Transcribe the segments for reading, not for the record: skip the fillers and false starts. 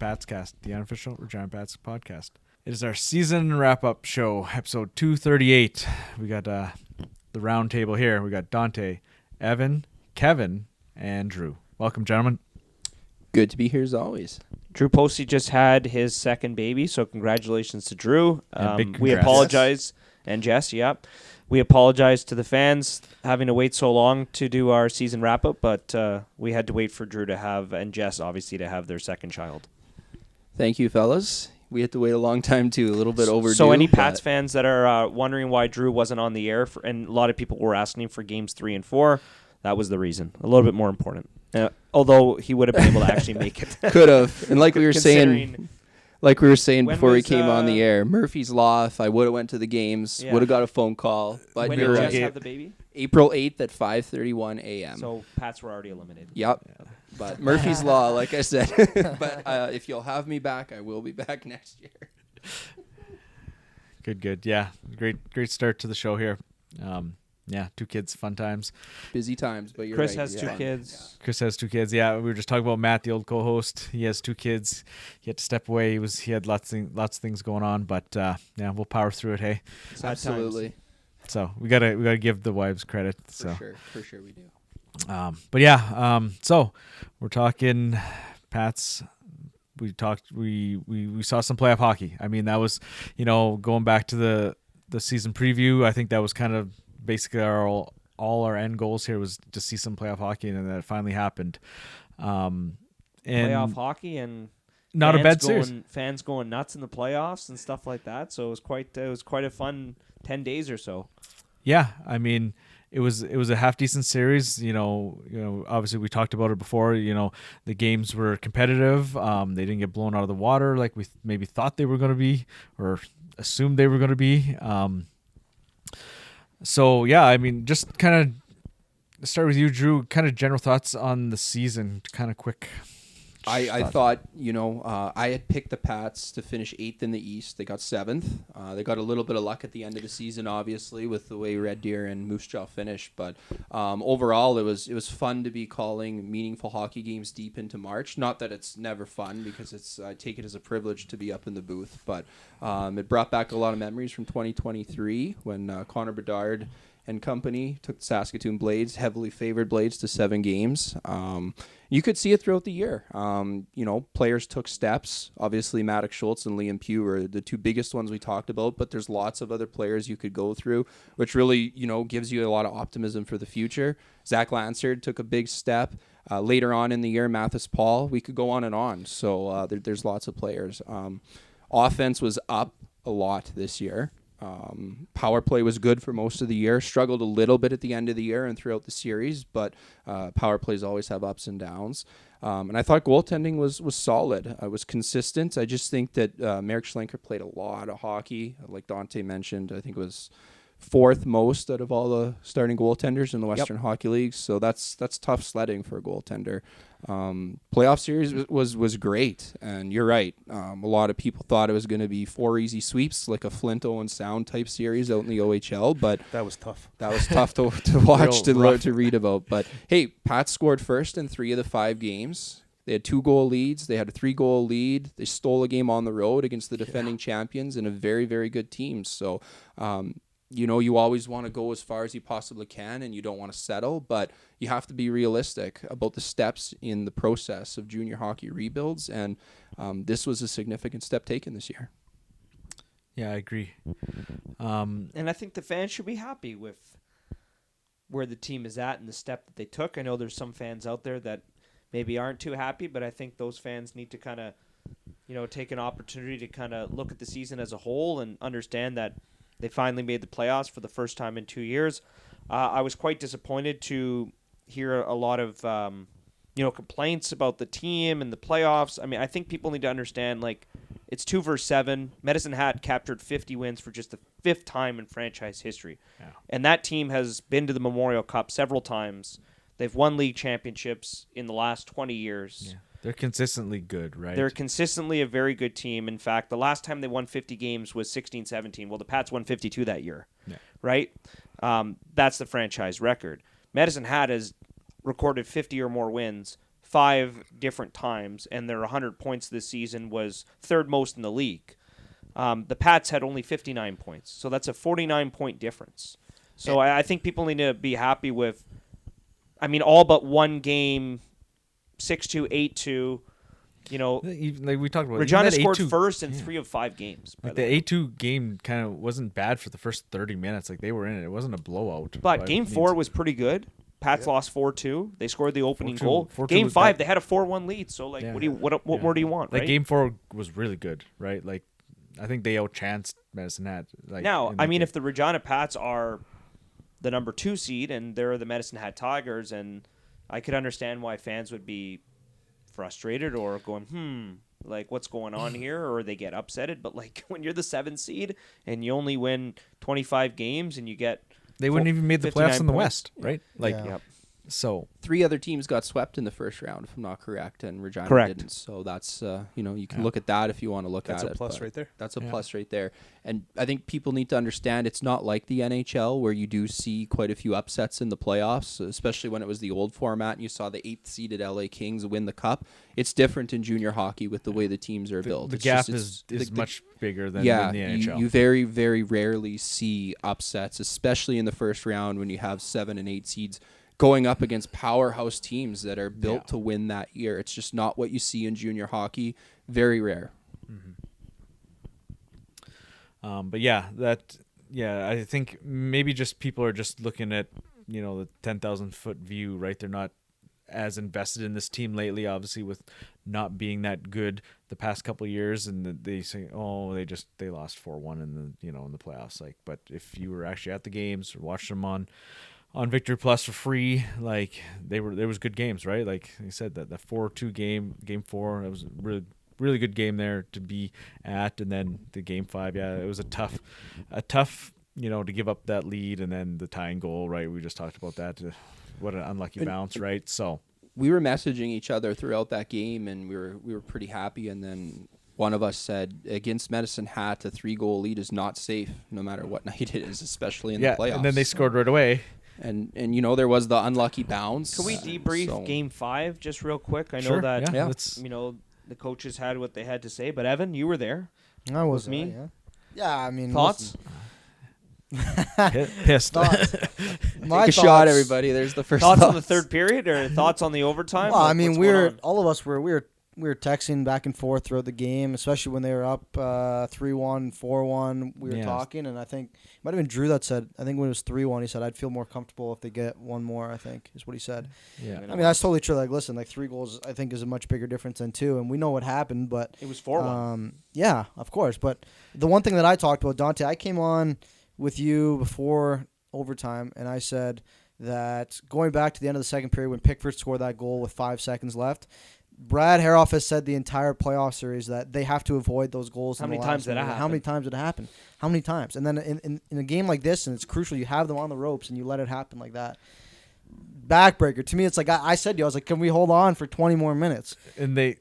Pats Cast, the unofficial Regina Pats podcast. It is our season wrap-up show, episode 238. We got the round table here. We got Dante, Evan, Kevin, and Drew. Welcome, gentlemen. Good to be here as always. Drew Posey just had his second baby, so congratulations to Drew. We apologize, and Jess, we apologize to the fans having to wait so long to do our season wrap-up, but we had to wait for Drew to have, and Jess, obviously, to have their second child. Thank you, fellas. We had to wait a long time, too, a little bit overdue. So any Pats fans that are wondering why Drew wasn't on the air, and a lot of people were asking for games 3 and 4, that was the reason. A little bit more important. Although he would have been able to actually make it. Could have. And like we were saying before we came on the air, Murphy's Law, if I would have went to the games, would have got a phone call. But when did Jess have the baby? April 8th at 5:31 a.m. So Pats were already eliminated. Yep. Yeah. But Murphy's Law, like I said. But if you'll have me back, I will be back next year. Good. Yeah, great start to the show here. 2 kids, fun times. Busy times, but Chris has 2 kids. Yeah. Chris has 2 kids. Yeah, we were just talking about Matt, the old co-host. He has 2 kids. He had to step away. He had lots of things going on, but we'll power through it. Hey, absolutely. So we gotta give the wives credit. So for sure we do. So we're talking Pats. We saw some playoff hockey. I mean, that was, going back to the season preview. I think that was kind of basically all our end goals here was to see some playoff hockey, and that finally happened. And playoff hockey and not a bad series. Fans going nuts in the playoffs and stuff like that. So it was quite a fun 10 days or so. Yeah, I mean, it was a half decent series. Obviously we talked about it before. The games were competitive. They didn't get blown out of the water like we maybe thought they were going to be or assumed they were going to be. So, yeah, I mean, just kind of start with you, Drew. Kind of general thoughts on the season, kind of quick. I thought, I had picked the Pats to finish 8th in the East. They got 7th. They got a little bit of luck at the end of the season, obviously, with the way Red Deer and Moose Jaw finished. But overall, it was fun to be calling meaningful hockey games deep into March. Not that it's never fun, because I take it as a privilege to be up in the booth. But it brought back a lot of memories from 2023 when Connor Bedard and company took the Saskatoon Blades, heavily favored Blades, to 7 games. You could see it throughout the year. Players took steps. Obviously, Maddox Schultz and Liam Pugh were the 2 biggest ones we talked about, but there's lots of other players you could go through, which really, gives you a lot of optimism for the future. Zach Lansard took a big step. Later on in the year, Mathis Paul. We could go on and on. So there's lots of players. Offense was up a lot this year. Power play was good for most of the year, struggled a little bit at the end of the year and throughout the series, but power plays always have ups and downs. And I thought goaltending was solid. It was consistent. I just think that Merrick Schlenker played a lot of hockey. Like Dante mentioned, I think it was 4th most out of all the starting goaltenders in the Western Hockey League. So that's tough sledding for a goaltender. Playoff series was great, and you're right. A lot of people thought it was going to be 4 easy sweeps, like a Flint Owen Sound type series out in the OHL, but that was tough. That was tough to watch, to read about. But hey, Pat scored first in 3 of the 5 games. They had 2-goal leads. They had a 3-goal lead. They stole a game on the road against the defending champions and a very, very good team. So, you always want to go as far as you possibly can, and you don't want to settle, but you have to be realistic about the steps in the process of junior hockey rebuilds, and this was a significant step taken this year. Yeah, I agree. And I think the fans should be happy with where the team is at and the step that they took. I know there's some fans out there that maybe aren't too happy, but I think those fans need to kind of, take an opportunity to kind of look at the season as a whole and understand that they finally made the playoffs for the first time in 2 years. I was quite disappointed to hear a lot of, complaints about the team and the playoffs. I mean, I think people need to understand, it's 2 versus 7. Medicine Hat captured 50 wins for just the 5th time in franchise history. Yeah. And that team has been to the Memorial Cup several times. They've won league championships in the last 20 years. Yeah. They're consistently good, right? They're consistently a very good team. In fact, the last time they won 50 games was 16-17. Well, the Pats won 52 that year, right? That's the franchise record. Medicine Hat has recorded 50 or more wins 5 different times, and their 100 points this season was third most in the league. The Pats had only 59 points, so that's a 49-point difference. So I think people need to be happy with, all but one game, 6-2, 8-2. Like we talked about, Regina scored first in 3 of 5 games. Like the 8-2 game kind of wasn't bad for the first 30 minutes. Like they were in it. It wasn't a blowout. But game 4 was pretty good. Pats lost 4-2. They scored the opening goal. Game 5, they had a 4-1 lead. So what more do you want? Like right? game 4 was really good, right? Like I think they outchanced Medicine Hat. Like, now, if the Regina Pats are the number 2 seed and they're the Medicine Hat Tigers, and I could understand why fans would be frustrated or going, like what's going on here, or they get upsetted. But like when you're the 7th seed and you only win 25 games and you get they wouldn't even made the playoffs in the West, right? Like so 3 other teams got swept in the first round, if I'm not correct, and Regina didn't. So that's you can look at that if you want to look at it. That's a plus right there. That's a plus right there. And I think people need to understand it's not like the NHL where you do see quite a few upsets in the playoffs, especially when it was the old format and you saw the 8th seeded LA Kings win the cup. It's different in junior hockey with the way the teams are built. The gap is much bigger than in the NHL. You very, very rarely see upsets, especially in the first round when you have 7 and 8 seeds going up against powerhouse teams that are built to win that year. It's just not what you see in junior hockey. Very rare. I think maybe just people are just looking at, the 10,000-foot view, right? They're not as invested in this team lately, obviously, with not being that good the past couple of years, and they say, they lost 4-1 in the playoffs. Like, but if you were actually at the games or watched them on Victory Plus for free, like there was good games, right? Like you said, that 4-2 game 4, it was a really good game there to be at, and then the game 5, it was a tough to give up that lead, and then the tying goal, right? We just talked about that. What an unlucky bounce, right? So we were messaging each other throughout that game, and we were pretty happy, and then one of us said, against Medicine Hat, a 3-goal lead is not safe, no matter what night it is, especially in the playoffs. And then they scored right away. And there was the unlucky bounce. Can we debrief Game 5 just real quick? I know that the coaches had what they had to say, but Evan, you were there. I was with me. Yeah, thoughts? Pissed. Take a shot, everybody. There's the first thoughts on the third period, or thoughts on the overtime. Well, all of us were we were texting back and forth throughout the game, especially when they were up 3-1, 4-1. We were talking, and I think it might have been Drew that said, I think when it was 3-1, he said, I'd feel more comfortable if they get one more, I think, is what he said. Yeah. That's totally true. Like, listen, 3 goals, I think, is a much bigger difference than 2, and we know what happened, but... It was 4-1. Yeah, of course. But the one thing that I talked about, Dante, I came on with you before overtime, and I said that going back to the end of the second period when Pickford scored that goal with 5 seconds left, Brad Haroff has said the entire playoff series that they have to avoid those goals. How many times did that happen? How many times did it happen? How many times? And then in a game like this, and it's crucial, you have them on the ropes and you let it happen like that. Backbreaker. To me, it's like I said to you, I was like, can we hold on for 20 more minutes? And they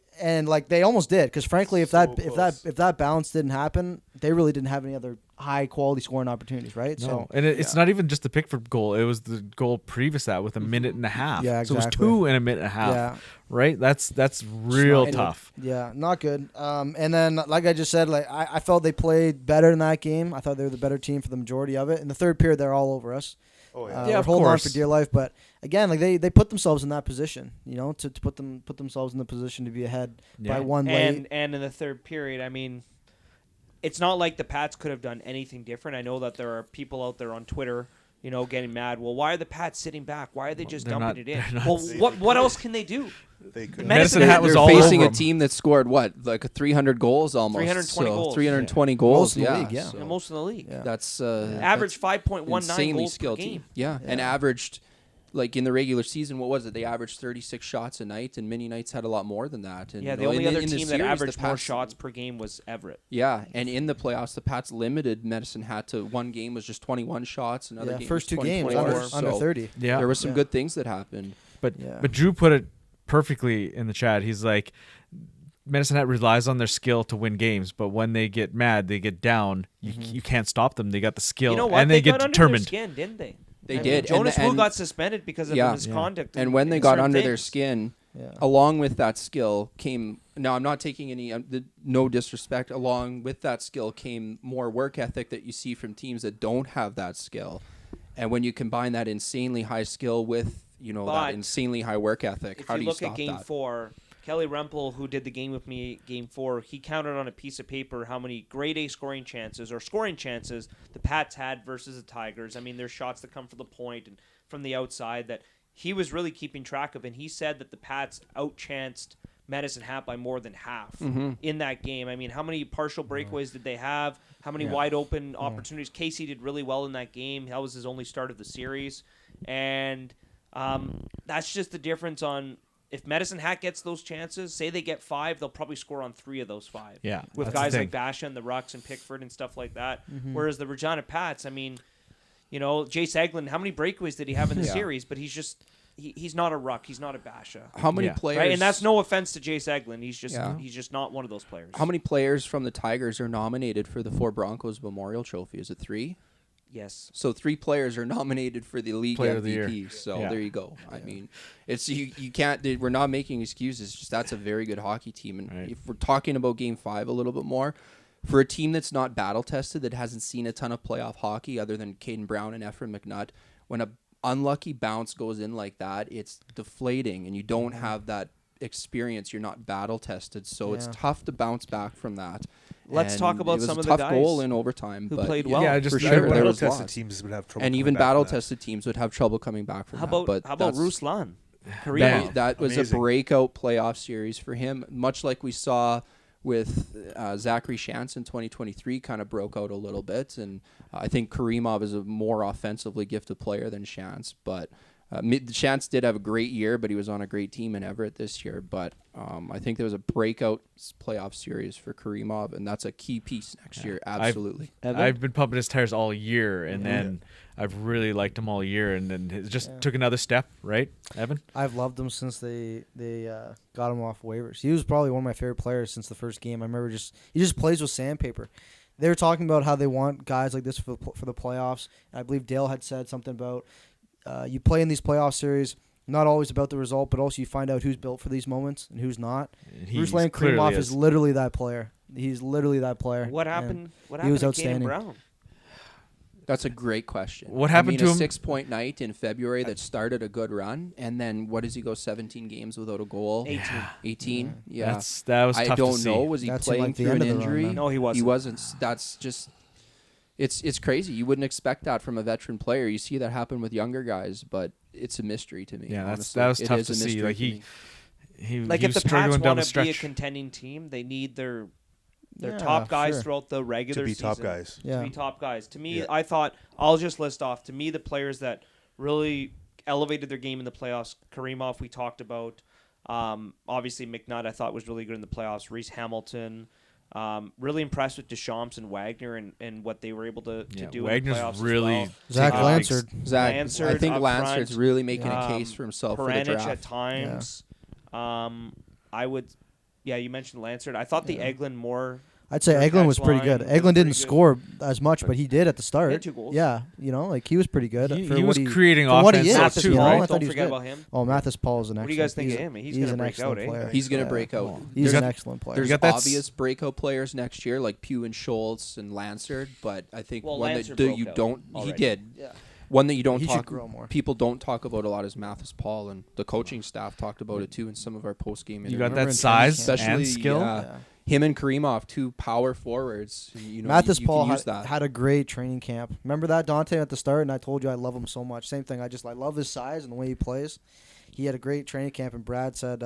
almost did, because frankly, if that bounce didn't happen, they really didn't have any other high quality scoring opportunities, right? No. So, and it's not even just the Pickford goal; it was the goal previous to that with a minute and a half. Yeah, exactly. So it was 2 in a minute and a half. Yeah. Right. That's real tough. Yeah, not good. And then, like I just said, like I felt they played better in that game. I thought they were the better team for the majority of it. In the third period, they're all over us. Oh yeah, we're holding on for dear life. But again, like they put themselves in that position, to put themselves in the position to be ahead by one late. And in the third period, it's not like the Pats could have done anything different. I know that there are people out there on Twitter, getting mad. Well, why are the Pats sitting back? Why are they just dumping it in? Well, what else can they do? They could. Medicine Hat was all facing over a team that scored 300 goals almost. 320 goals. 320 goals. Most in the league, So most in the league. Yeah. That's average 5.19 goals skilled per game. team. Yeah, and averaged, like in the regular season, what was it? They averaged 36 shots a night, and many nights had a lot more than that. And, the only other team that averaged more Pats, shots per game was Everett. Yeah, and in the playoffs, the Pats limited Medicine Hat to one game was just 21 shots. Another game first was 2 games under 30. Yeah, there were some good things that happened. But Drew put it perfectly in the chat. He's like, Medicine Hat relies on their skill to win games, but when they get mad, they get down. You can't stop them. They got the skill, you know what? and they get got determined. Under their skin, didn't they? They did. Jonas Wu got suspended because of misconduct. And when they got under their skin, along with that skill came. Now, I'm not taking any no disrespect. Along with that skill came more work ethic that you see from teams that don't have that skill. And when you combine that insanely high skill with that insanely high work ethic, how do you stop that? If you look at Game 4, Kelly Rempel, who did the game with me, Game 4, he counted on a piece of paper how many grade A scoring chances the Pats had versus the Tigers. I mean, there's shots that come from the point and from the outside that he was really keeping track of, and he said that the Pats outchanced Medicine Hat by more than half in that game. I mean, how many partial breakaways did they have? How many wide open opportunities? Casey did really well in that game. That was his only start of the series. And that's just the difference on if Medicine Hat gets those chances, say they get 5, they'll probably score on 3 of those 5. Yeah. With guys like Basha and the Rucks and Pickford and stuff like that. Whereas the Regina Pats, I mean, Jace Eglin, how many breakaways did he have in the series? But he's just he's not a Ruck. He's not a Basha. How many players? Right? And that's no offense to Jace Eglin. He's just not one of those players. How many players from the Tigers are nominated for the 4 Broncos Memorial Trophy? Is it 3? Yes. So 3 players are nominated for the league Player of the year. MVP. So there you go. I mean, it's you can't. We're not making excuses. Just that's a very good hockey team. And if we're talking about Game 5 a little bit more, for a team that's not battle tested, that hasn't seen a ton of playoff hockey other than Caden Brown and Efren McNutt, when a unlucky bounce goes in like that, it's deflating, and you don't have that experience. You're not battle tested, so it's tough to bounce back from that. Let's talk about some of the guys. It was a tough goal in overtime, who but played well. Yeah, just for sure. There was battle-tested loss. teams would have trouble. And even battle-tested teams would have trouble coming back from How that. about Ruslan? That was Amazing. a breakout playoff series for him, much like we saw with Zachary Shantz in 2023, kind of broke out a little bit. And I think Karimov is a more offensively gifted player than Shantz. But Shantz did have a great year, but he was on a great team in Everett this year. But I think there was a breakout playoff series for Karimov, and that's a key piece next year. Absolutely. I've been pumping his tires all year, and then I've really liked him all year, and then it just took another step, right, Evan? I've loved him since they got him off waivers. He was probably one of my favorite players since the first game. I remember he just plays with sandpaper. They were talking about how they want guys like this for the playoffs. And I believe Dale had said something about you play in these playoff series, not always about the result, but also you find out who's built for these moments and who's not. Ruslan Karimov is literally that player. He's literally that player. What happened? He was to outstanding. Caden Brown? That's a great question. What happened to him? A 6-point night in February that started a good run, and then what does he go 17 games without a goal? 18. Yeah. That was tough I don't to see. know. Was he playing through an injury? No, he wasn't. He wasn't. That's just it's crazy. You wouldn't expect that from a veteran player. You see that happen with younger guys, but it's a mystery to me. Yeah, honestly. that was It tough is to a see. mystery Like to me. If the Pats struggling down want the to be a stretch. contending team, they need their Yeah, top guys sure. throughout the regular to be season. top guys. Yeah. To be top guys. To me, Yeah. I thought, I'll just list off, to me, the players that really elevated their game in the playoffs. Karimov, we talked about. Obviously, McNutt, I thought, was really good in the playoffs. Reese Hamilton. Really impressed with Deschamps and Wagner and what they were able to do Wagner's in the playoffs really as well. Zach taking a big Lansard. Zach, Lansard I think up Lansard's front. really making a case for himself for the Peranich draft. at times. I would, you mentioned Lansard. I thought the Eglin more. I'd say Third Eglin was catch pretty line good. was Eglin pretty didn't good. score as much, but he did at the start. He had 2 goals. Yeah, he was pretty good. He for was what creating for what he offense is, Mathis too, you know? right? I thought Don't he was forget good. about him. Oh, Mathis Paul is an excellent. What do you guys think of him? He's going to an break excellent out, eh? player. He's going to Yeah. break out. He's There's- an excellent player. There's got that obvious breakout players next year like Pugh and Schultz and Lansard, but I think Well, one Lansard that broke you out don't. He already. did. Yeah. One that you don't He should talk. grow more. People don't talk about a lot is Mathis Paul, and the coaching staff talked about it too in some of our post game. You got Remember that in size training camp? and skill. Especially, Him and Karimov, 2 power forwards. Mathis you Paul can use that. had a great training camp. Remember that, Dante, at the start? And I told you I love him so much. Same thing. I love his size and the way he plays. He had a great training camp, and Brad said,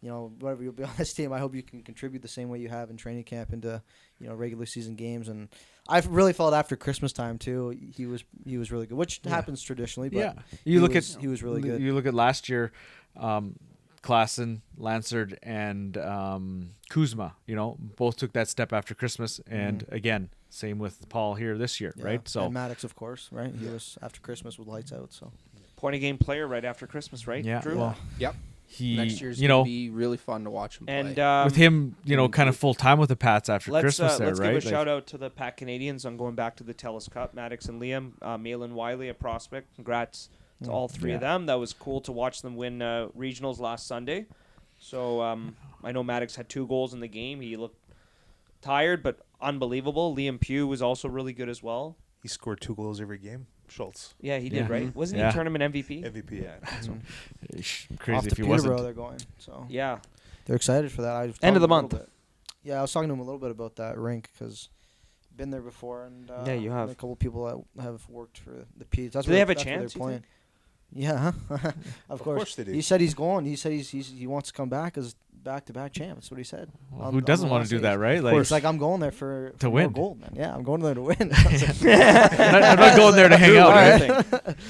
whatever you'll be on this team, I hope you can contribute the same way you have in training camp into regular season games. And I really felt after Christmas time too, he was really good, which happens traditionally. But he was really good. You look at last year, Klassen, Lansard, and Kuzma. Both took that step after Christmas, and again, same with Paul here this year, right? So and Maddox, of course, right? He was after Christmas with lights out. So Point a game player right after Christmas, right? yeah, Drew? well, Yep. he Next year's gonna be really fun to watch him play. And with him, kind of full time with the Pats after let's Christmas there, let's right? give a shout out to the Pat Canadians on going back to the Telus Cup. Maddox and Liam, Malin Wiley, a prospect. Congrats to all three of them. That was cool to watch them win regionals last Sunday. So I know Maddox had 2 goals in the game. He looked tired, but unbelievable. Liam Pugh was also really good as well. He scored 2 goals every game. Schultz. Yeah, he did, right? Wasn't he tournament MVP? MVP, yeah. Crazy Off if to he Peterborough wasn't. they're going. So Yeah. they're excited for that. I was End of the talking to him a month. little bit. Yeah, I was talking to him a little bit about that rink because been there before, and Yeah, you have. a couple of people that have worked for the P's. That's Do where they have a that's where chance, they're you playing. Yeah, of course they do. He said he's going. He said he wants to come back as back-to-back champ. That's what he said. Well, who doesn't want to do that, right? Of Like, course, like I'm going there for to more win. gold, man. Yeah, I'm going there to win. I'm not going there to hang out,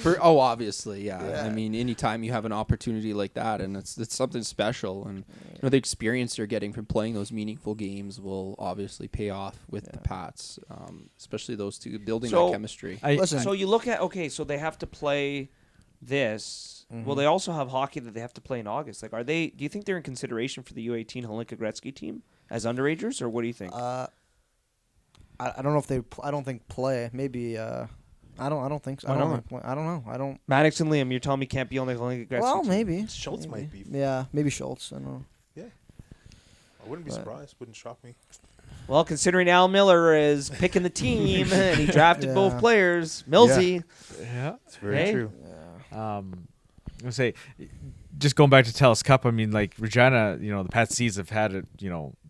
right? Obviously, yeah. I mean, anytime you have an opportunity like that, and it's something special, and the experience you're getting from playing those meaningful games will obviously pay off with the Pats, especially those two building that chemistry. Listen, So you look at, so they have to play this. Well, they also have hockey that they have to play in August. Like, do you think they're in consideration for the U18 Holinka Gretzky team as underagers, or what do you think? I don't know if they. I don't think play. Maybe. I don't think so. I don't know. I don't. Maddox and Liam, you're telling me can't be on the Holinka Gretzky Well, team? maybe Schultz might be. Yeah, maybe Schultz. I don't know. Yeah. I wouldn't be surprised. Wouldn't shock me. Well, considering Al Miller is picking the team and he drafted both players, Millsy. Yeah. It's very true. I'm gonna say, just going back to Telus Cup. I mean, like Regina, the Pat C's have had it.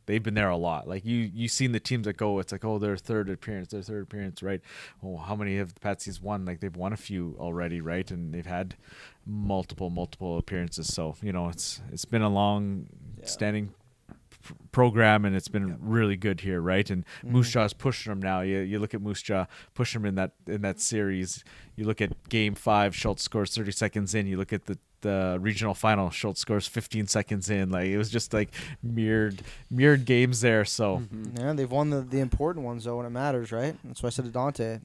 They've been there a lot. Like you've seen the teams that go. It's like, their third appearance, right? Oh, how many have the Pat C's won? Like they've won a few already, right? And they've had multiple appearances. So it's been a long standing program, and it's been really good here, right? And Moose Jaw's pushing them now. You look at Moose Jaw, push them in that series. You look at Game 5, Schultz scores 30 seconds in. You look at the regional final, Schultz scores 15 seconds in. Like it was just like mirrored games there. So yeah, they've won the important ones though when it matters, right? That's why I said to Dante,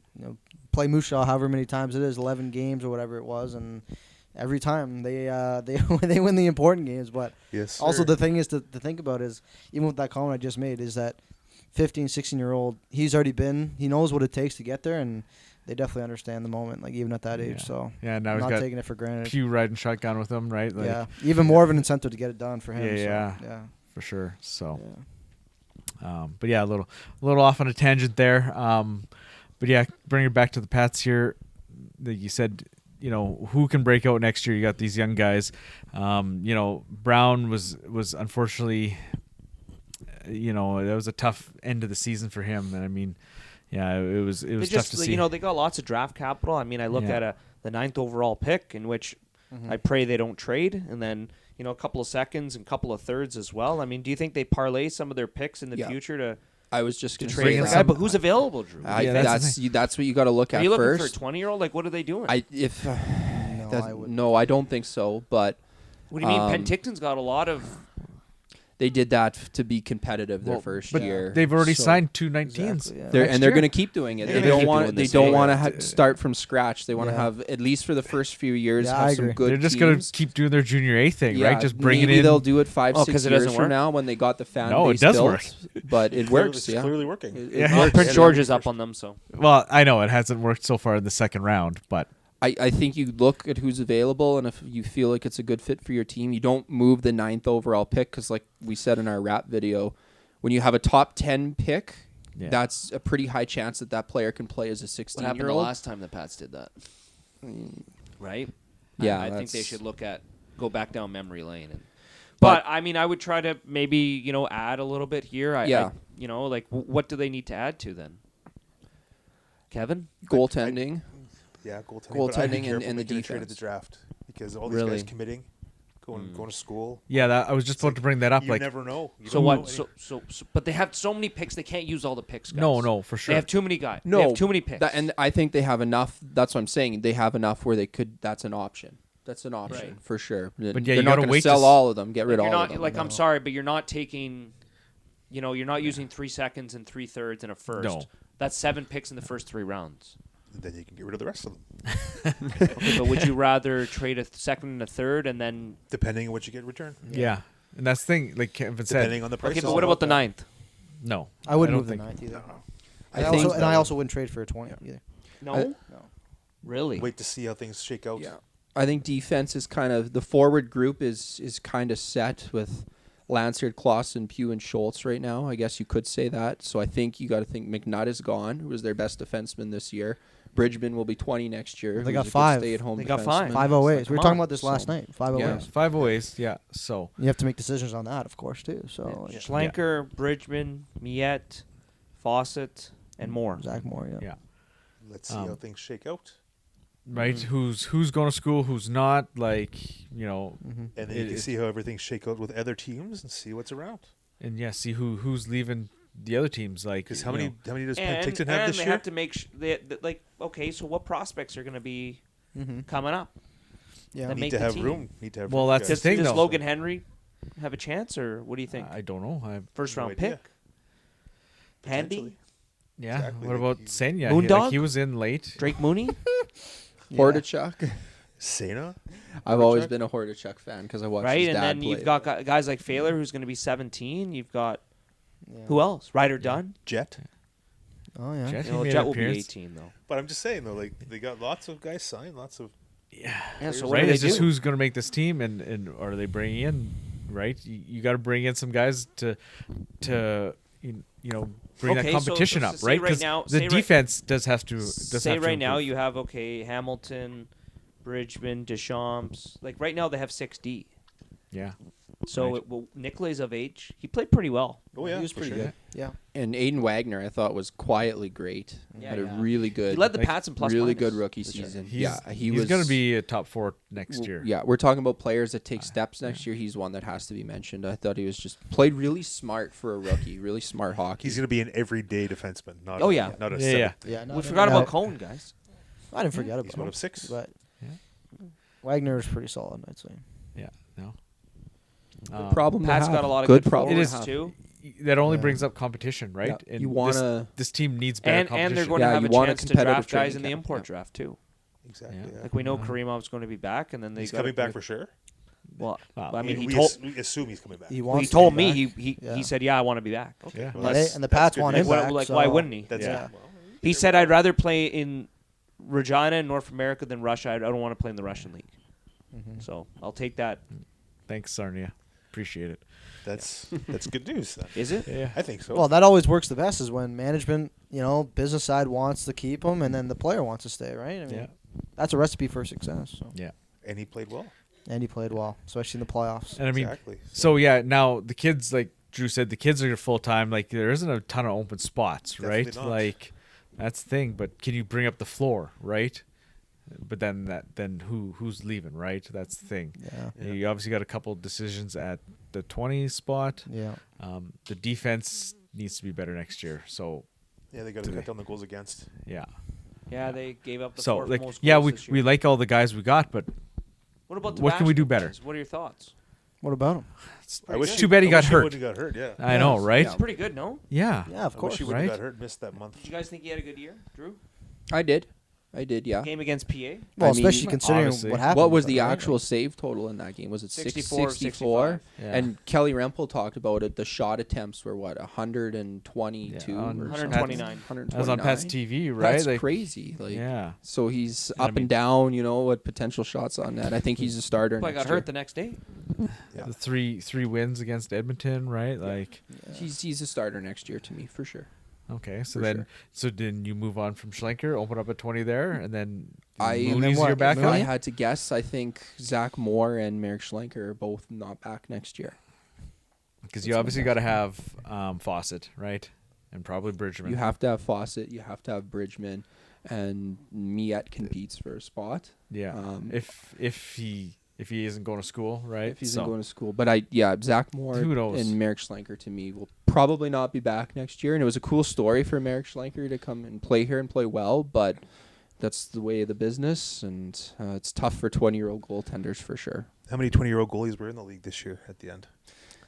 play Moose Jaw however many times it is, 11 games or whatever it was, and every time they they win the important games. But also the thing is to think about is, even with that comment I just made, is that 15, 16-year-old, he knows what it takes to get there, and they definitely understand the moment, like even at that age. So now I'm he's not got taking it for granted. Pew riding shotgun with him, right? Like, even more of an incentive to get it done for him. Yeah, so, for sure. So, but yeah, a little off on a tangent there. But yeah, bring it back to the Pats here. Like you said, who can break out next year? You got these young guys. Brown was unfortunately, it was a tough end of the season for him. And I mean, yeah, it was tough to see. They got lots of draft capital. I mean, I look at the 9th overall pick, in which I pray they don't trade, and then a couple of seconds and a couple of thirds as well. I mean, do you think they parlay some of their picks in the future to? I was just going to trade say the guy, but who's available, Drew? That's what you got to look at Are you looking first. for a 20-year-old? Like, what are they doing? I don't think so. But what do you mean? Penticton's got a lot of. They did that to be competitive their first year. They've already signed 2 19s. Exactly, yeah. They're going to keep doing it. They don't want to start from scratch. They want to have, at least for the first few years, have some good. They're just going to keep doing their junior A thing, right? Just bring it in. Maybe they'll do it 5-6 years from now when they got the fan base built. No, it does work. But it works. It's clearly working. It works. Prince George is up on them, so. Well, I know it hasn't worked so far in the second round, but. I think you look at who's available, and if you feel like it's a good fit for your team, you don't move the 9th overall pick, because like we said in our wrap video, when you have a top 10 pick, that's a pretty high chance that player can play as a 16-year-old. What happened the last time the Pats did that? Right? Yeah. I think they should go back down memory lane. But I mean, I would try to maybe, add a little bit here. What do they need to add to then? Kevin? Goaltending. Goaltending and the defense. Trade at the draft, because all these guys committing, going to school. Yeah, I was just about to bring that up. You never know. But they have so many picks, they can't use all the picks, guys. No, for sure. They have too many guys. No, they have too many picks. And I think they have enough. That's what I'm saying. They have enough where they could. That's an option. That's an option for sure. But they're not going to sell all of them. Get rid of all of them. I'm sorry, but you're not taking. You're not using 3 seconds and 3 thirds and a first. No. That's 7 picks in the first 3 rounds. Then you can get rid of the rest of them. Okay, but would you rather trade a second and a third and then... Depending on what you get in return. Yeah. And that's the thing, like Kevin said. Depending on the price. Okay, but what about the 9th? No. I wouldn't move the 9th either. I also wouldn't trade for a 20 either. No? No. Really? Wait to see how things shake out. Yeah. I think defense is kind of, the forward group is kind of set with Lansard, Clausen, Pugh, and Schultz right now. I guess you could say that. So I think you got to think McNutt is gone, who was their best defenseman this year. Bridgman will be 20 next year. They who's got a good 5. Stay-at-home They got defenseman. 5. 5 OAs. We Come were talking on. about this last So, night. 5 yeah. OAs. 5 OAs, yeah. So You have to make decisions on that, of course, too. So Schlenker, Bridgman, Miette, Fawcett, and more. Zach Moore, yeah. yeah, Let's see how things shake out. right. Who's going to school? Who's not? Like Mm-hmm. And then you can see how everything shake out with other teams and see what's around. and yeah, see who's leaving the other teams. Like Because how many does And, Penticton have this they year? have to make like, okay, so what prospects are going to be Mm-hmm. coming up? Yeah. That Need make to the have team. room. Need to have Well, room, that's the guys. thing, Does though. Logan Henry have a chance, or what do you think? I don't know. First no round idea. pick? Handy? Potentially. Yeah. Exactly, What like about he- Senya? Moondog? He was in late. Drake Mooney? Hordachuk. Sena? I've always been a Hordachuk fan because I watched Right, his and dad then play. you've got guys like Failer, who's going to be 17. You've got, Yeah. who else? Ryder Dunn? Jet? Oh, yeah. Jet, You he know, made Jet an will be appearance. 18, though. But I'm just saying, though, like, they got lots of guys signed, lots of... Yeah, so what Right. do they It's just do? who's going to make this team, and are they bringing in? Right. You got to bring in some guys to bring Okay, that so- competition so up, say right? right 'Cause now- the say right- defense does have to. Say right now you have, okay, Hamilton, Bridgman, Deschamps. Like, right now they have 6D. Yeah. So Right. Nicolay's of age. He played pretty well. Oh, yeah. He was for pretty sure. good. Yeah. And Aiden Wagner, I thought, was quietly great. Yeah, Had a yeah. really good, He led the Like, Pats in plus really minus good rookie this year. season. He's, Yeah, he he's was going to be a top 4 next year. Yeah, we're talking about players that take steps next year. He's one that has to be mentioned. I thought he was just played really smart for a rookie. Really smart hockey. He's going to be an everyday defenseman, not Oh, a, yeah. not a Yeah, seven. yeah. Yeah. No, We no, forgot no. about Cone, guys. I didn't forget He's about one him. of 6. But Yeah. Wagner is pretty solid, I'd say. Yeah. No. problem. Pat's to got have. a lot of good good problem. It forwards, is- too. That only Yeah. brings up competition, right? Yeah. And You wanna- this team needs better And competition. they're going Yeah, to have you a want a chance to competitive draft guys training in the camp, import yeah. draft, too. Exactly. Yeah. Yeah. Like, we know Karimov's going to be back, and then they He's got coming back for sure. Well, Wow. I mean, we, he told we assume he's coming back. He well, wants he to told be me back. he Yeah. said, "Yeah, I want to be back." Okay. Yeah. Well, And that's- the that's Pats good want news. him Like, back. like, so why wouldn't he? That's Yeah. well, He said, "I'd rather play in Regina in North America than Russia. I don't want to play in the Russian league." Mm-hmm. So I'll take that. Thanks, Sarnia. Appreciate it. that's good news. Then. Is it? Yeah. I think so. Well, that always works the best is when management, business side wants to keep him, and then the player wants to stay, right? I mean, Yeah. that's a recipe for success. So. Yeah. And he played well. And he played well, especially in the playoffs. And I mean, Exactly. so yeah, now the kids, like Drew said, the kids are full time. Like there isn't a ton of open spots, right? Definitely not. Like that's the thing. But can you bring up the floor, right? But then who's leaving, right? That's the thing. Yeah. Yeah. You obviously got a couple decisions at the 20 spot. Yeah. The defense needs to be better next year. So Yeah, they got to cut down the goals against. yeah. Yeah, they gave up the So fourth like most yeah, goals we this year. we like all the guys we got, but What about the what can we do Bachelor better? guys? What are your thoughts? What about him? I wish It's too bad he got hurt. Would have got hurt. Yeah. I know, right? It's pretty good, no? Yeah. Yeah, of I course. wish he would right? have got hurt. Missed that month. Did you guys think he had a good year, Drew? I did, yeah. Game against PA? Well, I mean, especially considering obviously. what happened. What was with the him, right? actual save total in that game? Was it 64, 64? Yeah. And Kelly Rempel talked about it. The shot attempts were what, 122 Yeah, or on something? 129. 129. That was on Pat's TV, right? That's Like, crazy. Like, yeah. so he's I up mean- and down. What potential shots on that? I think he's a starter. But I next got year. hurt the next day. Yeah. The three wins against Edmonton, right? Like He's a starter next year to me for sure. okay, so For then sure. so then you move on from Schlenker, open up at 20 there, and then And Mooney's then your what? backup. If I Mooney? had to guess, I think Zach Moore and Merrick Schlenker are both not back next year. Because you obviously got to have Fawcett, right? And probably Bridgman. You have to have Fawcett. You have to have Bridgman, and Miette competes for a spot. yeah. If he isn't going to school, right? If he's So, going to school. But Zach Moore Who knows? and Merrick Schlenker to me will probably not be back next year. And it was a cool story for Merrick Schlenker to come and play here and play well, but that's the way of the business, and it's tough for 20-year-old goaltenders for sure. How many 20-year-old goalies were in the league this year at the end?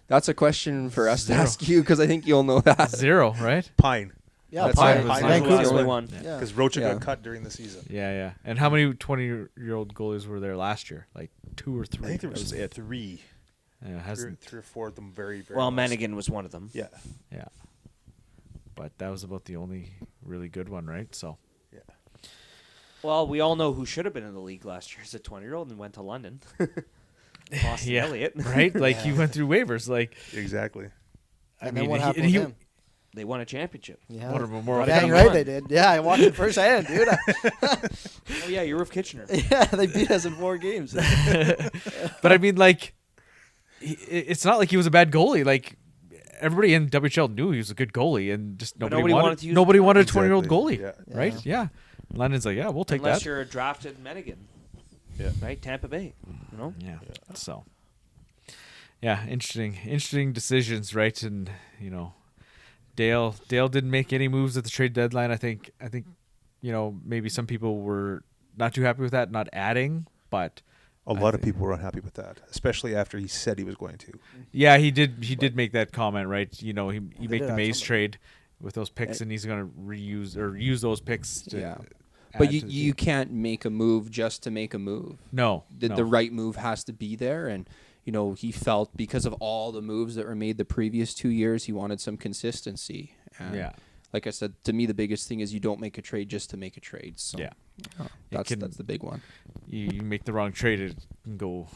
That's a question for us Zero. to ask you because I think you'll know that. 0, right? Pine. Yeah, That's Pine right. was Pine was Vancouver. the only Vancouver. one. Yeah. Because Rocha Yeah. got cut during the season. Yeah, yeah. And how many 20-year-old goalies were there last year? Like 2 or 3. I think there That was it. three. Yeah, it hasn't. Three or four of them very, very Well, last. Manigan was one of them. Yeah. Yeah. But that was about the only really good one, right? So Yeah. Well, we all know who should have been in the league last year as a 20-year-old and went to London. Boston Elliott. Right? Like, he went through waivers. Like, Exactly. And then what happened with him? They won a championship. Yeah. What a memorial. Dang right they did. Yeah, I watched it firsthand, dude. Oh, yeah, you're with Kitchener. Yeah, they beat us in 4 games. But I mean, like, it's not like he was a bad goalie. Like, everybody in WHL knew he was a good goalie, and just nobody wanted to use nobody him. wanted a 20-year-old Exactly. goalie, Yeah. right? Yeah. London's like, yeah, we'll take Unless that. you're a drafted Medigan. Yeah. Right? Tampa Bay. You know? Yeah. So, yeah, interesting decisions, right? And Dale didn't make any moves at the trade deadline. I think maybe some people were not too happy with that, not adding, but A lot of people were unhappy with that, especially after he said he was going to. yeah, he did make that comment, right? He made did the have Mays somebody. trade with those picks, and he's going to reuse or use those picks to Yeah. add But to the you team. can't make a move just to make a move. No, The right move has to be there, and he felt because of all the moves that were made the previous 2 years, he wanted some consistency. And Yeah. like I said, to me the biggest thing is you don't make a trade just to make a trade. So Yeah. that's can- the big one. You make the wrong trade, it can go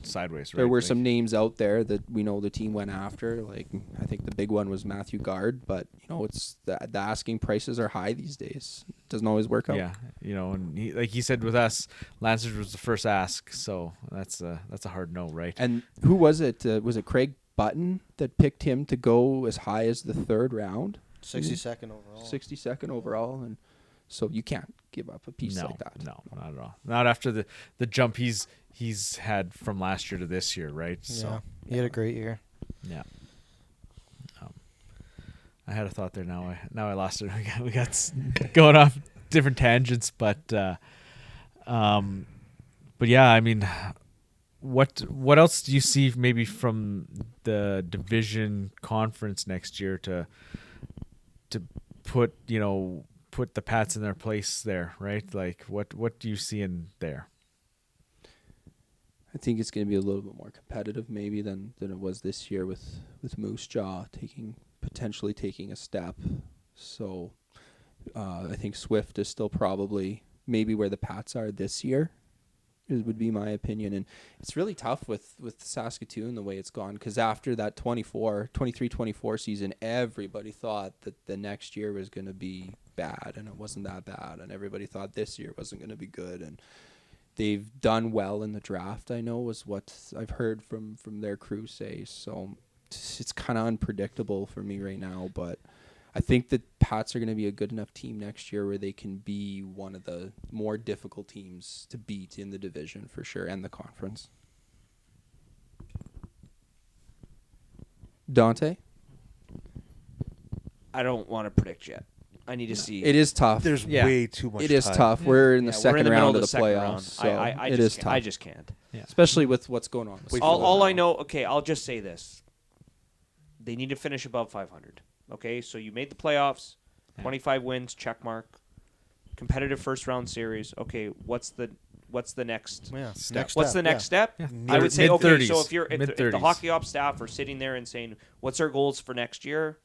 sideways. Right? There were Like, some names out there that we know the team went after. Like I think the big one was Matthew Gard, but it's the asking prices are high these days. It doesn't always work out. Yeah, and he, like he said with us, Lancers was the first ask, so that's a hard no, right? And who was it? Was it Craig Button that picked him to go as high as the 3rd round? 62nd overall. 62nd overall, and so you can't give up a piece like that. No, not at all. Not after the jump he's had from last year to this year, right? Yeah, So he had a great year. yeah. I had a thought there. Now I lost it. We got going off different tangents, but yeah. I mean, what else do you see maybe from the division conference next year to put the Pats in their place there, right? Like what do you see in there? I think it's going to be a little bit more competitive maybe than it was this year with Moose Jaw potentially taking a step. So I think Swift is still probably maybe where the Pats are this year. Would be my opinion, and it's really tough with Saskatoon the way it's gone, because after that 23-24 season, everybody thought that the next year was going to be bad, and it wasn't that bad, and everybody thought this year wasn't going to be good, and they've done well in the draft, I know, was what I've heard from their crew say. So it's kind of unpredictable for me right now, but I think that Pats are going to be a good enough team next year where they can be one of the more difficult teams to beat in the division for sure, and the conference. Dante? I don't want to predict yet. I need to see. It is tough. There's Yeah. way too much It is time. tough. We're in the Yeah, second we're in the round middle of the second playoffs, round. so I it just is can't- tough. I just can't. Especially with what's going on. with Wait, Florida All I now. know, okay, I'll just say this. They need to finish above 500. Okay, so you made the playoffs, 25 wins, check mark. Competitive first round series. Okay, what's the next? Yeah, Step. next What's step, the next yeah. step? Yeah. I would say okay. Mid-30s. So if the Mid-30s. hockey ops staff are sitting there and saying, "What's our goals for next year?"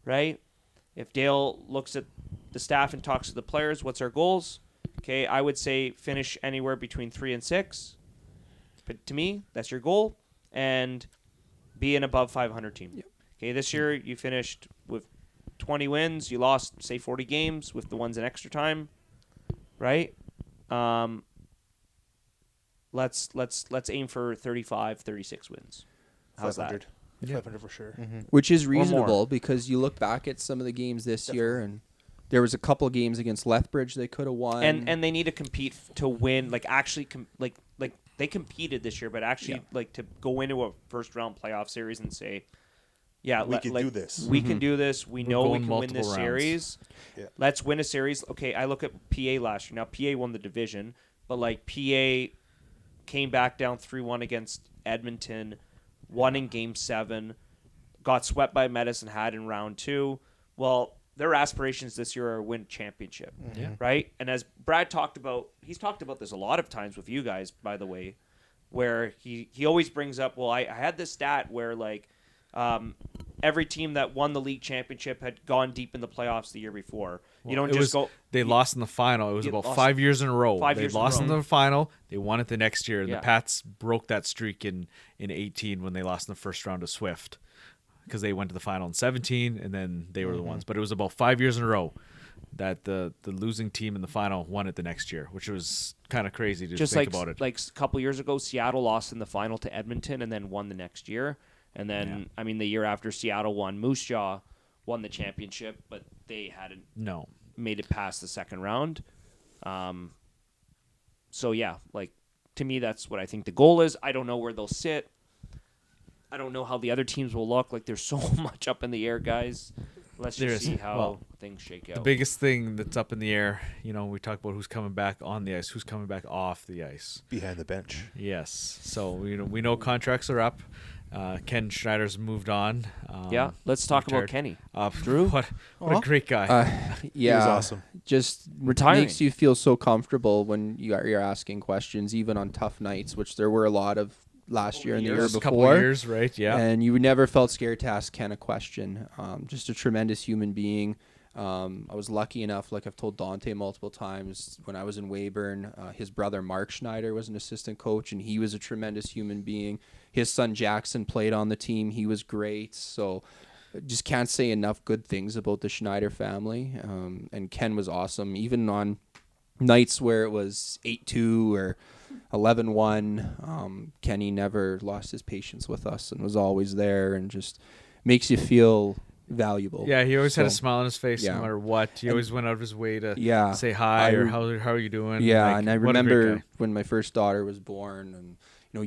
Right? If Dale looks at the staff and talks to the players, what's our goals? Okay, I would say finish anywhere between 3 and 6. But to me, that's your goal, and be an above 500 team. Yep. Okay, This year you finished with 20 wins. You lost, say, 40 games with the ones in extra time, right? Let's aim for 35, 36 wins. How's 500. that? 500 for sure. Which is more. reasonable because you look back at some of the games this year, and there was a couple of games against Lethbridge they could have won. And they need to compete to win. Like actually, like they competed this year, but actually like to go into a first round playoff series and say, yeah, We can do this. We can do this. We know we going can win this multiple rounds. series. Yeah. Let's win a series. Okay, I look at PA last year. Now PA won the division, but like PA came back down 3-1 against Edmonton, won in Game 7, got swept by Medicine Hat in round 2. Well, their aspirations this year are win championship, right? And as Brad talked about, he's talked about this a lot of times with you guys, by the way, where he always brings up, well, I had this stat where like every team that won the league championship had gone deep in the playoffs the year before. Well, you don't just go. They lost in the final. It was about 5 years in a row. They lost in the final. They won it the next year. And the Pats broke that streak in 18 when they lost in the first round to Swift because they went to the final in 17, and then they were the ones. But it was about 5 years in a row that the losing team in the final won it the next year, which was kind of crazy to just think about it. Like a couple years ago, Seattle lost in the final to Edmonton and then won the next year. And then, the year after Seattle won, Moose Jaw won the championship, but they hadn't made it past the second round. So, to me, that's what I think the goal is. I don't know where they'll sit. I don't know how the other teams will look. Like, there's so much up in the air, guys. Let's just see how things shake out. The biggest thing that's up in the air, we talk about who's coming back on the ice, who's coming back off the ice. Behind the bench. Yes. So, we know contracts are up. Ken Schneider's moved on. Let's talk about Kenny. Drew? What a great guy. He was awesome. Just retiring makes you feel so comfortable when you're asking questions, even on tough nights, which there were a lot of last year and the year before. Couple of years, right? Yeah. And you never felt scared to ask Ken a question. Just a tremendous human being. I was lucky enough, like I've told Dante multiple times, when I was in Weyburn, his brother Mark Schneider was an assistant coach, and he was a tremendous human being. His son Jackson played on the team. He was great. So just can't say enough good things about the Schneider family. And Ken was awesome, even on nights where it was 8-2 or 11-1. Kenny never lost his patience with us and was always there, and just makes you feel valuable. Yeah, he always had a smile on his face no matter what. He always went out of his way to say hi or how are you doing? Yeah, and I remember when my first daughter was born, and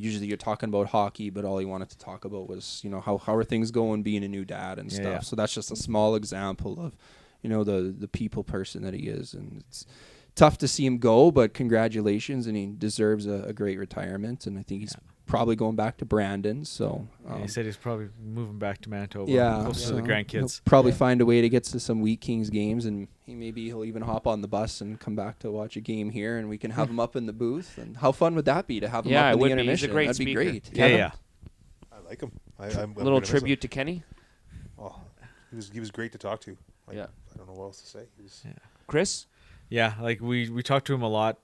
usually you're talking about hockey, but all he wanted to talk about was, how are things going being a new dad and stuff. Yeah. So that's just a small example of, the people person that he is, and it's tough to see him go, but congratulations, and he deserves a great retirement, and I think he's probably going back to Brandon. So he said he's probably moving back to Manitoba, close to the grandkids. He'll probably find a way to get to some Wheat Kings games, and he'll even hop on the bus and come back to watch a game here, and we can have him up in the booth. And how fun would that be to have him up in the intermission? He's a great That'd speaker. be great. Yeah. I like him. I'm little tribute to Kenny. Oh, he was great to talk to. I don't know what else to say. Chris? Yeah, like we talked to him a lot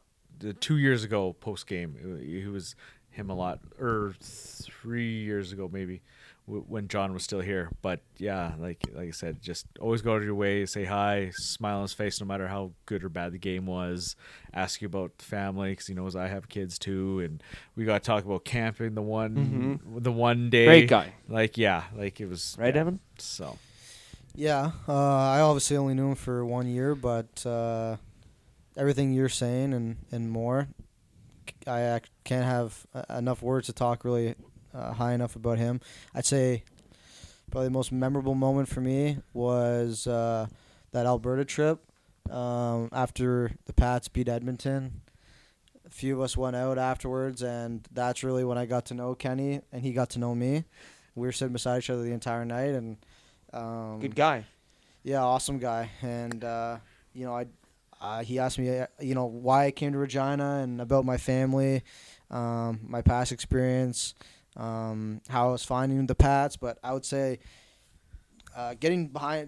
2 years ago post game. He was him a lot, or 3 years ago maybe, when John was still here. But yeah, like I said, just always go out of your way, say hi, smile on his face, no matter how good or bad the game was. Ask you about the family, because he knows I have kids too, and we got to talk about camping the one day. Great guy. It was right, Evan. So. Yeah, I obviously only knew him for 1 year, but everything you're saying and more, I can't have enough words to talk really high enough about him. I'd say probably the most memorable moment for me was that Alberta trip after the Pats beat Edmonton. A few of us went out afterwards, and that's really when I got to know Kenny, and he got to know me. We were sitting beside each other the entire night, and good guy. Yeah, awesome guy. And he asked me, why I came to Regina and about my family, my past experience, how I was finding the Pats. But I would say getting to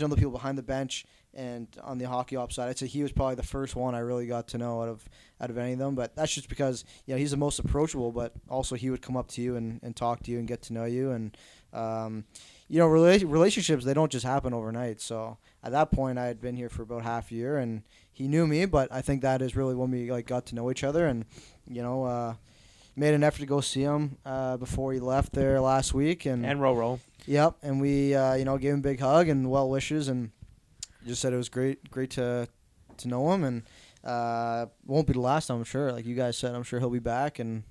know the people behind the bench and on the hockey ops side, I'd say he was probably the first one I really got to know out of any of them. But that's just because he's the most approachable, but also he would come up to you and talk to you and get to know you. And relationships, they don't just happen overnight. So at that point, I had been here for about half a year, and he knew me. But I think that is really when we got to know each other, and made an effort to go see him before he left there last week. And Roro. Yep, and we gave him a big hug and well wishes, and just said it was great to know him, and won't be the last time, I'm sure. Like you guys said, I'm sure he'll be back, and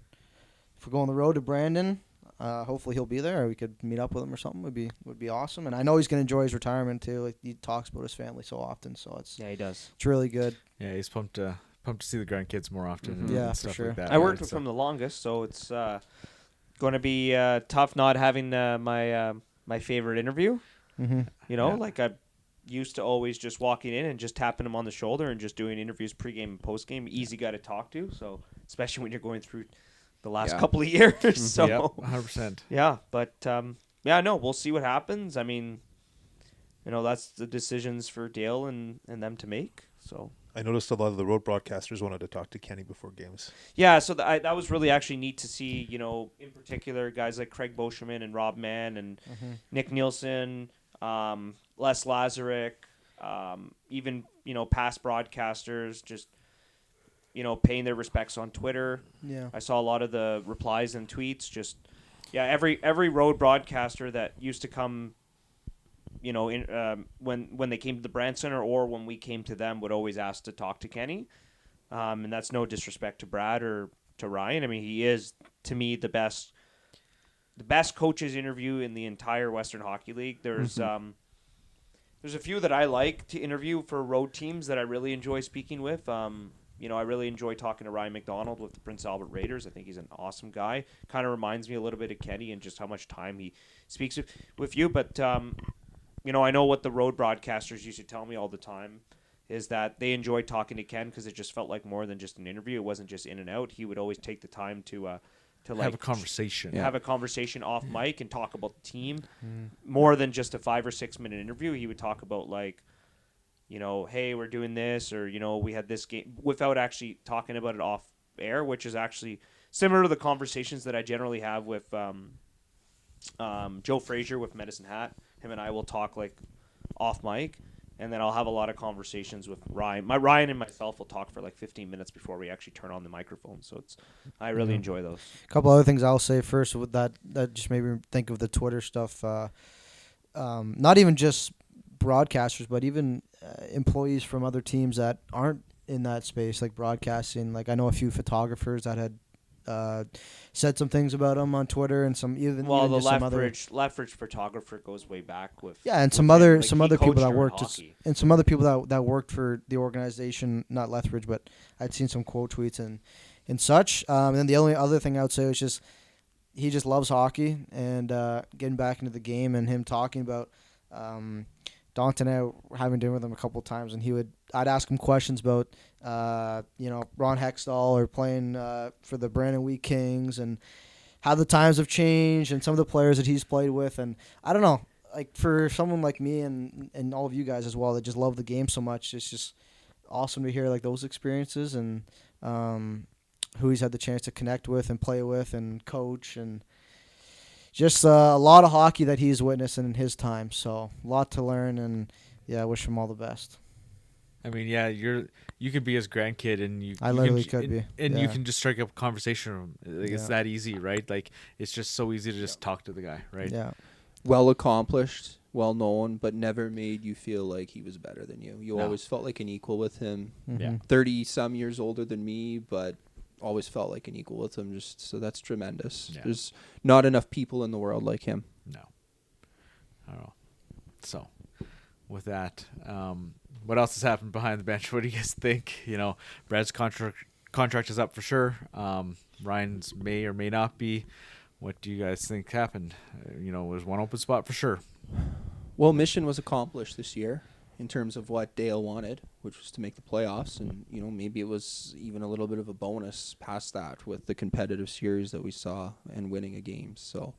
if we go on the road to Brandon, hopefully he'll be there, or we could meet up with him or something. Would be awesome. And I know he's gonna enjoy his retirement too. Like he talks about his family so often, so he does. It's really good. Yeah, he's pumped to see the grandkids more often. Mm-hmm. Yeah, for sure. Like that, I worked with him the longest, so it's going to be tough not having my favorite interview. Mm-hmm. Like I used to always just walking in and just tapping him on the shoulder and just doing interviews pregame and postgame. Easy guy to talk to, so especially when you're going through the last couple of years. So 100%. Yeah, but yeah, no, we'll see what happens. I mean, that's the decisions for Dale and them to make. So I noticed a lot of the road broadcasters wanted to talk to Kenny before games. yeah, so that was really actually neat to see. In particular, guys like Craig Boschman and Rob Mann and Nick Nielsen, Les Lazarek, even past broadcasters just paying their respects on Twitter. Yeah. I saw a lot of the replies and tweets. Just every road broadcaster that used to come, when they came to the Brand Center or when we came to them, would always ask to talk to Kenny. And that's no disrespect to Brad or to Ryan. I mean, he is, to me, the best coaches interview in the entire Western Hockey League. There's a few that I like to interview for road teams that I really enjoy speaking with. I really enjoy talking to Ryan McDonald with the Prince Albert Raiders. I think he's an awesome guy. Kind of reminds me a little bit of Kenny and just how much time he speaks with you. But, I know what the road broadcasters used to tell me all the time is that they enjoyed talking to Ken because it just felt like more than just an interview. It wasn't just in and out. He would always take the time to have a conversation. Have a conversation off mic and talk about the team more than just a 5 or 6 minute interview. He would talk about hey, we're doing this, or we had this game, without actually talking about it off air, which is actually similar to the conversations that I generally have with Joe Frazier with Medicine Hat. Him and I will talk off mic. And then I'll have a lot of conversations with Ryan. Ryan and myself will talk for 15 minutes before we actually turn on the microphone. So I really enjoy those. A couple other things I'll say first with that just made me think of the Twitter stuff. Not even just broadcasters, but even employees from other teams that aren't in that space, like broadcasting. I know a few photographers that had said some things about him on Twitter, and the Lethbridge photographer goes way back with and some other people that worked and some other people that worked for the organization, not Lethbridge, but I'd seen some quote tweets and such. And then the only other thing I would say was just he just loves hockey and getting back into the game, and him talking about Dante and I were having dinner with him a couple of times, and I'd ask him questions about, Ron Hextall or playing for the Brandon Wheat Kings and how the times have changed and some of the players that he's played with. And I don't know, for someone like me and all of you guys as well that just love the game so much, it's just awesome to hear those experiences and who he's had the chance to connect with and play with and coach, and just a lot of hockey that he's witnessing in his time. So a lot to learn, and I wish him all the best. I mean, you could be his grandkid, and you can just strike up a conversation with him. It's that easy, right? It's just so easy to just talk to the guy, right? Yeah. Well accomplished, well known, but never made you feel like he was better than you. You always felt like an equal with him. Mm-hmm. Yeah. 30-some years older than me, but always felt like an equal with him. So that's tremendous. Yeah. There's not enough people in the world like him. No. I don't know. So, with that, what else has happened behind the bench? What do you guys think? Brad's contract is up for sure. Ryan's may or may not be. What do you guys think happened? There's one open spot for sure. Well, mission was accomplished this year in terms of what Dale wanted, which was to make the playoffs. And, maybe it was even a little bit of a bonus past that with the competitive series that we saw and winning a game. So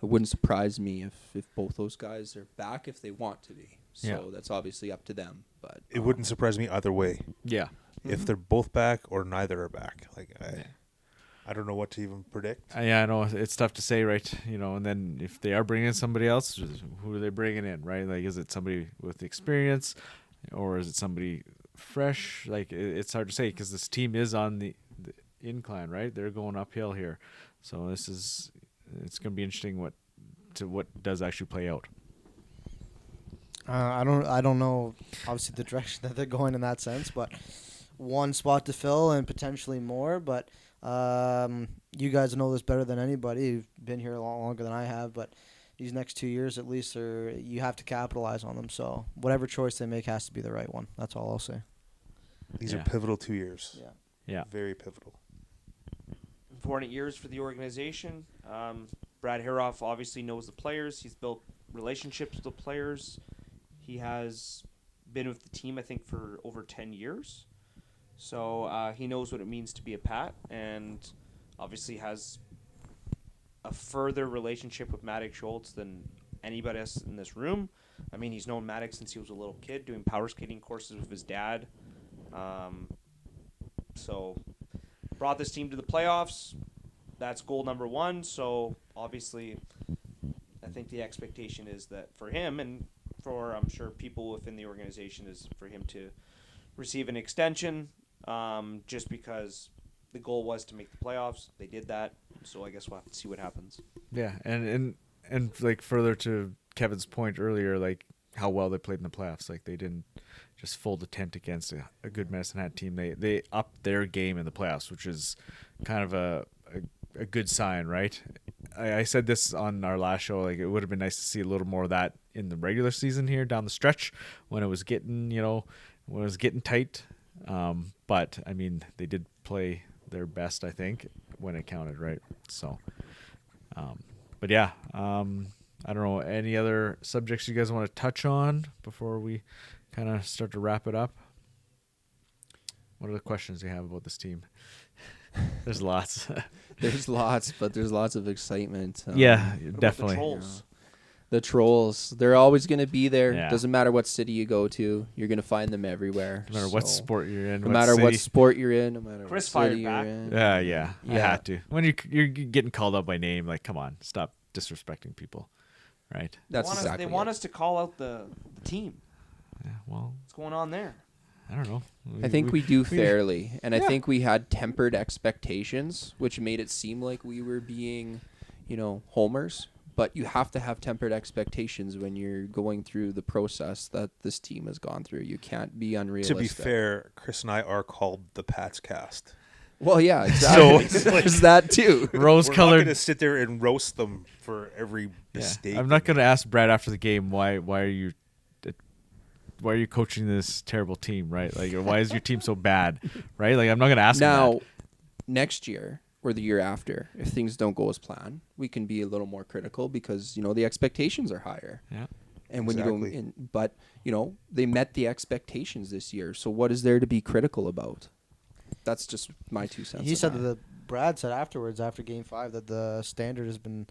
it wouldn't surprise me if both those guys are back if they want to be. So that's obviously up to them. But it wouldn't surprise me either way. Yeah. If they're both back or neither are back. I don't know what to even predict. I know it's tough to say, right? And then if they are bringing in somebody else, who are they bringing in, right? Is it somebody with experience, or is it somebody fresh? It's hard to say because this team is on the incline, right? They're going uphill here, so it's going to be interesting what does actually play out. I don't know, obviously, the direction that they're going in that sense, but one spot to fill and potentially more, but. You guys know this better than anybody. You've been here a lot longer than I have, but these next 2 years at least you have to capitalize on them. So whatever choice they make has to be the right one. That's all I'll say. These are pivotal 2 years. Yeah. Very pivotal. Important years for the organization. Brad Haroff obviously knows the players. He's built relationships with the players. He has been with the team, I think, for over 10 years. So he knows what it means to be a Pat, and obviously has a further relationship with Maddox Schultz than anybody else in this room. I mean, he's known Maddox since he was a little kid, doing power skating courses with his dad. So brought this team to the playoffs. That's goal number one. So obviously, I think the expectation is that for him and for, I'm sure, people within the organization is for him to receive an extension, just because the goal was to make the playoffs. They did that. So I guess we'll have to see what happens. Yeah, and like further to Kevin's point earlier, like how well they played in the playoffs. Like they didn't just fold a tent against a good Medicine Hat team. They upped their game in the playoffs, which is kind of a good sign, right? I said this on our last show. Like it would have been nice to see a little more of that in the regular season here down the stretch when it was getting tight. But I mean, they did play their best, I think, when it counted, right? So, but yeah, I don't know, any other subjects you guys want to touch on before we kind of start to wrap it up? What are the questions you have about this team? There's lots. There's lots, but there's lots of excitement. Yeah, What about definitely. the Trolls? The Trolls, they're always going to be there. Yeah. Doesn't matter what city you go to, you're going to find them everywhere. No matter what So, sport you're in, no matter what city. sport you're in, no matter Chris what fired city you're back. in. Yeah, I Yeah. had to. When you're getting called out by name, like, come on, stop disrespecting people, right? That's They exactly want it. us to call out the team. Yeah, well, What's going on there? I don't know. I think we do we- fairly, and I Yeah. think we had tempered expectations, which made it seem like we were being, homers. But you have to have tempered expectations when you're going through the process that this team has gone through. You can't be unrealistic. To be fair, Chris and I are called the Pats Cast. Well, yeah, exactly. So- There's that too. We're not Rose-colored. going to sit there and roast them for every Yeah. mistake. I'm not going to ask Brad after the game why are you coaching this terrible team, right? Like, why is your team so bad, right? Like, I'm not going to ask him Now, that. next year or the year after, if things don't go as planned, we can be a little more critical because the expectations are higher. Yeah. And when you go Exactly. in, but they met the expectations this year. So what is there to be critical about? That's just my 2 cents. He on said that. that Brad said afterwards, after Game 5, that the standard has been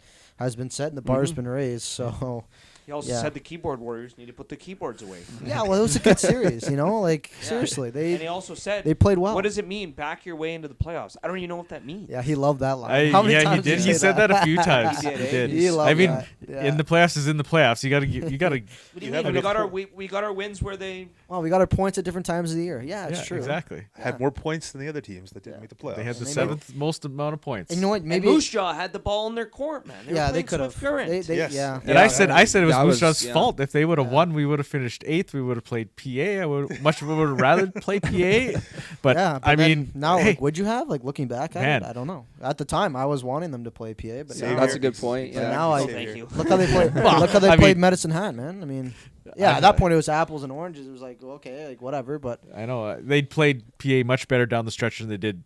set and the bar's been raised. So He also Yeah. said the keyboard warriors need to put the keyboards away. yeah, well, it was a good series, Like seriously, And he they also said, played well. what does it mean, back your way into the playoffs? I don't even know what that means. Yeah, he loved that line. How many Yeah, he times did. he He say said that a few times. He did, He eh? did. He loved I mean, that. Yeah. in the playoffs is in the playoffs. You gotta. What do You you have mean? We enough got our hope. we got our wins where they. Well, we got our points at different times of the year. Yeah, it's Yeah, true. exactly. Had Yeah. more points than the other teams that didn't make the playoffs. They had the They seventh most amount of points. And you know what? Maybe Maybe Moose Jaw had the ball in their court, man. They were yeah, they playing could have. Swift Current. Yes. Yeah. And I said it was That Moose was- Jaw's yeah. fault. If they would have Yeah. won, we would have finished 8th. We would have played PA. I would much would have rather play PA. But yeah, I then mean, now hey, would you have looking back at Man. it? I don't know. At the time, I was wanting them to play PA, but Same now, That's here. a good point. But Yeah. now I- Oh, thank you. look how they played. Well, look how they I played mean- Medicine Hat, man. I mean, yeah, at that point it was apples and oranges. It was like okay, like whatever, but I know they played PA much better down the stretch than they did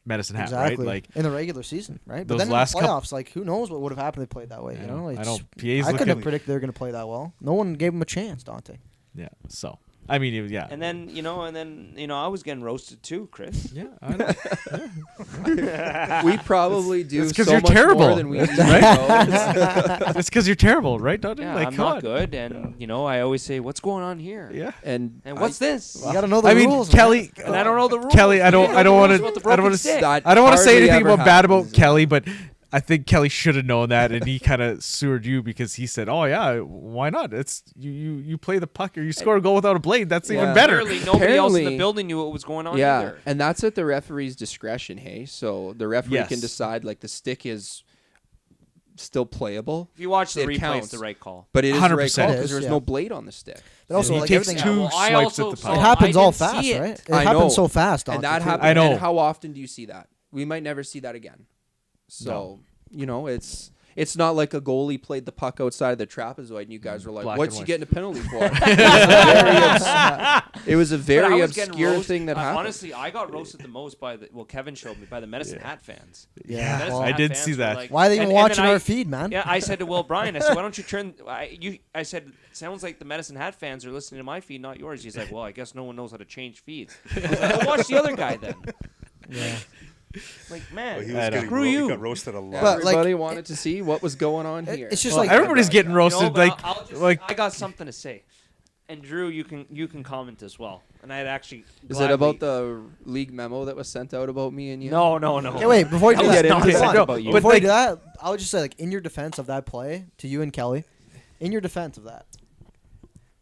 Medicine Hat, exactly right? Like in the regular season, right? But those then last in the couple- playoffs, like who knows what would have happened if they played that way? I You know, know, I It's- know. PA's I couldn't have looking. predicted they were going to play that well. No one gave them a chance, Dante. Yeah. So I mean, yeah. And then I was getting roasted too, Chris. Yeah. I know. We probably do It's 'cause so you're much terrible. more than we do. Right? It's because you're terrible, right, Dante? Yeah, Like, I'm come not on. good, and I always say, "What's going on here?" Yeah. And what's this? You got to know the I mean, rules. Kelly. And I don't know the rules. Kelly, I don't You know the want rules to. about the I don't broken want to. stick. That I don't want to say hardly anything ever about bad about happens. Kelly, but I think Kelly should have known that, and he kind of sewered you because he said, "Oh yeah, why not? It's you play the puck or you score a goal without a blade. That's Yeah. even better." Clearly, nobody else in the Apparently- building knew what was going on Yeah, either. and that's at the referee's discretion. Hey, so the referee Yes. can decide like the stick is still playable, If you watch the It replay, counts. it's the right call. but it is the right 100%. call It because is, there's yeah. no blade on the stick. But also, He like takes everything, two Well, I swipes also at the saw- puck. it happens I all didn't see fast, it. right? It I know. happens so fast, Dante. And that too. happens. I know. And how often do you see that? We might never see that again. So it's not like a goalie played the puck outside the trapezoid and you guys were like, Black "What's and he white. getting a penalty for?" It was a But I very was getting obscure roasted. thing that happened. Honestly, I got roasted the most by Kevin showed me by the Medicine Hat fans. Yeah, Medicine well, I Hat did fans see were that. like- Why are they even and watching then our feed, man? Yeah, I said to Will Bryan, I said, "Why don't you turn?" I said, "Sounds like the Medicine Hat fans are listening to my feed, not yours." He's like, "Well, I guess no one knows how to change feeds." I was like, "Well, watch the other guy then." Yeah. Like, man, He was getting screw He you. got roasted a lot. But, like, Everybody wanted to see what was going on here. It's just Well, like everybody's getting roasted. But Like, I'll just, like I got something to say. And Drew, you can comment as well. And I'd actually Is it about the league memo that was sent out about me and you? No. Okay, wait, before you do I'll that, get into hold that on. about you. Before But, you do that, I would just say, like, in your defense of that play, to you and Kelly, in your defense of that,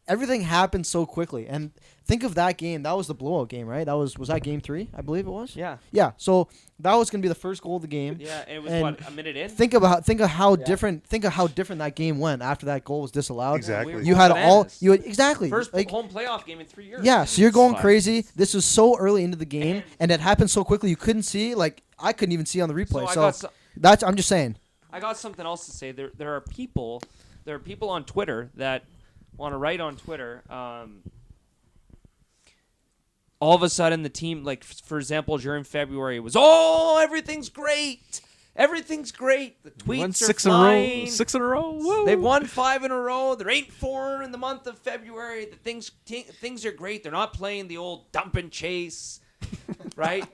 everything happened so quickly. And think of that game. That was the blowout game, right? Was that game 3? I believe it was. Yeah. Yeah. So that was going to be the first goal of the game. Yeah, and it was And what, a minute in? Think of how different that game went after that goal was disallowed. Exactly. You had Bananas. exactly First like, home playoff game in 3 years. yeah, so you're going Fine. crazy. This was so early into the game, and it happened so quickly you couldn't see. Like, I couldn't even see on the replay. So I'm just saying. I got something else to say. There are people on Twitter that want to write on Twitter. All of a sudden, the team, like, for example, during February, it was, everything's great. Everything's great. The tweets won are 6 flying. in a row. 6 in a row. Woo. They've won 5 in a row. They're 8-4 in the month of February. The things are great. They're not playing the old dump and chase, right?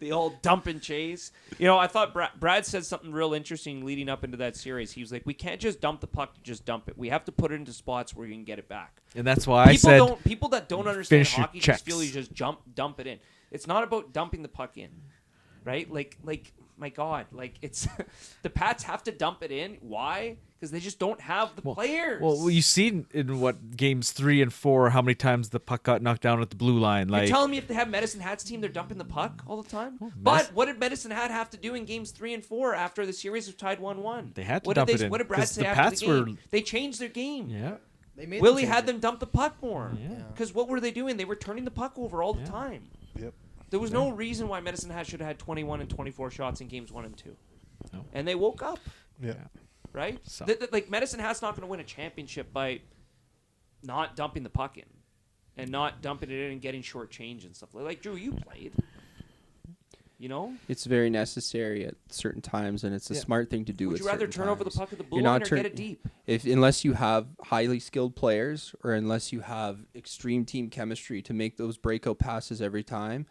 The old dump and chase. You know, I thought Brad said something real interesting leading up into that series. He was like, we can't just dump the puck to just dump it. We have to put it into spots where you can get it back. And that's why I said people that don't understand finish your hockey just feel checks. you just dump it in. It's not about dumping the puck in, right? Like my God, like it's the Pats have to dump it in. Why? Because they just don't have the players. Well, you see in what games 3 and 4 how many times the puck got knocked down at the blue line. You're Like, telling me if they have Medicine Hat's team, they're dumping the puck all the time? But what did Medicine Hat have to do in games 3 and 4 after the series was tied 1-1? They had to what dump did it in, What did Brad 'cause say the after Pats the game? were- They changed their game. yeah, Willie had them dump the puck more. Yeah. Because what were they doing? They were turning the puck over all the time. Yep. There was no reason why Medicine Hat should have had 21 and 24 shots in games 1 and 2. No. And they woke up, Yeah. right? So- Like Medicine Hat's not going to win a championship by not dumping the puck in and not dumping it in and getting short change and stuff. Like Drew, you played. You know? It's very necessary at certain times, and it's a smart thing to do. Would at you rather certain turn over the times. puck at the blue You're line not or turn- get it deep? Unless you have highly skilled players, or unless you have extreme team chemistry to make those breakout passes every time,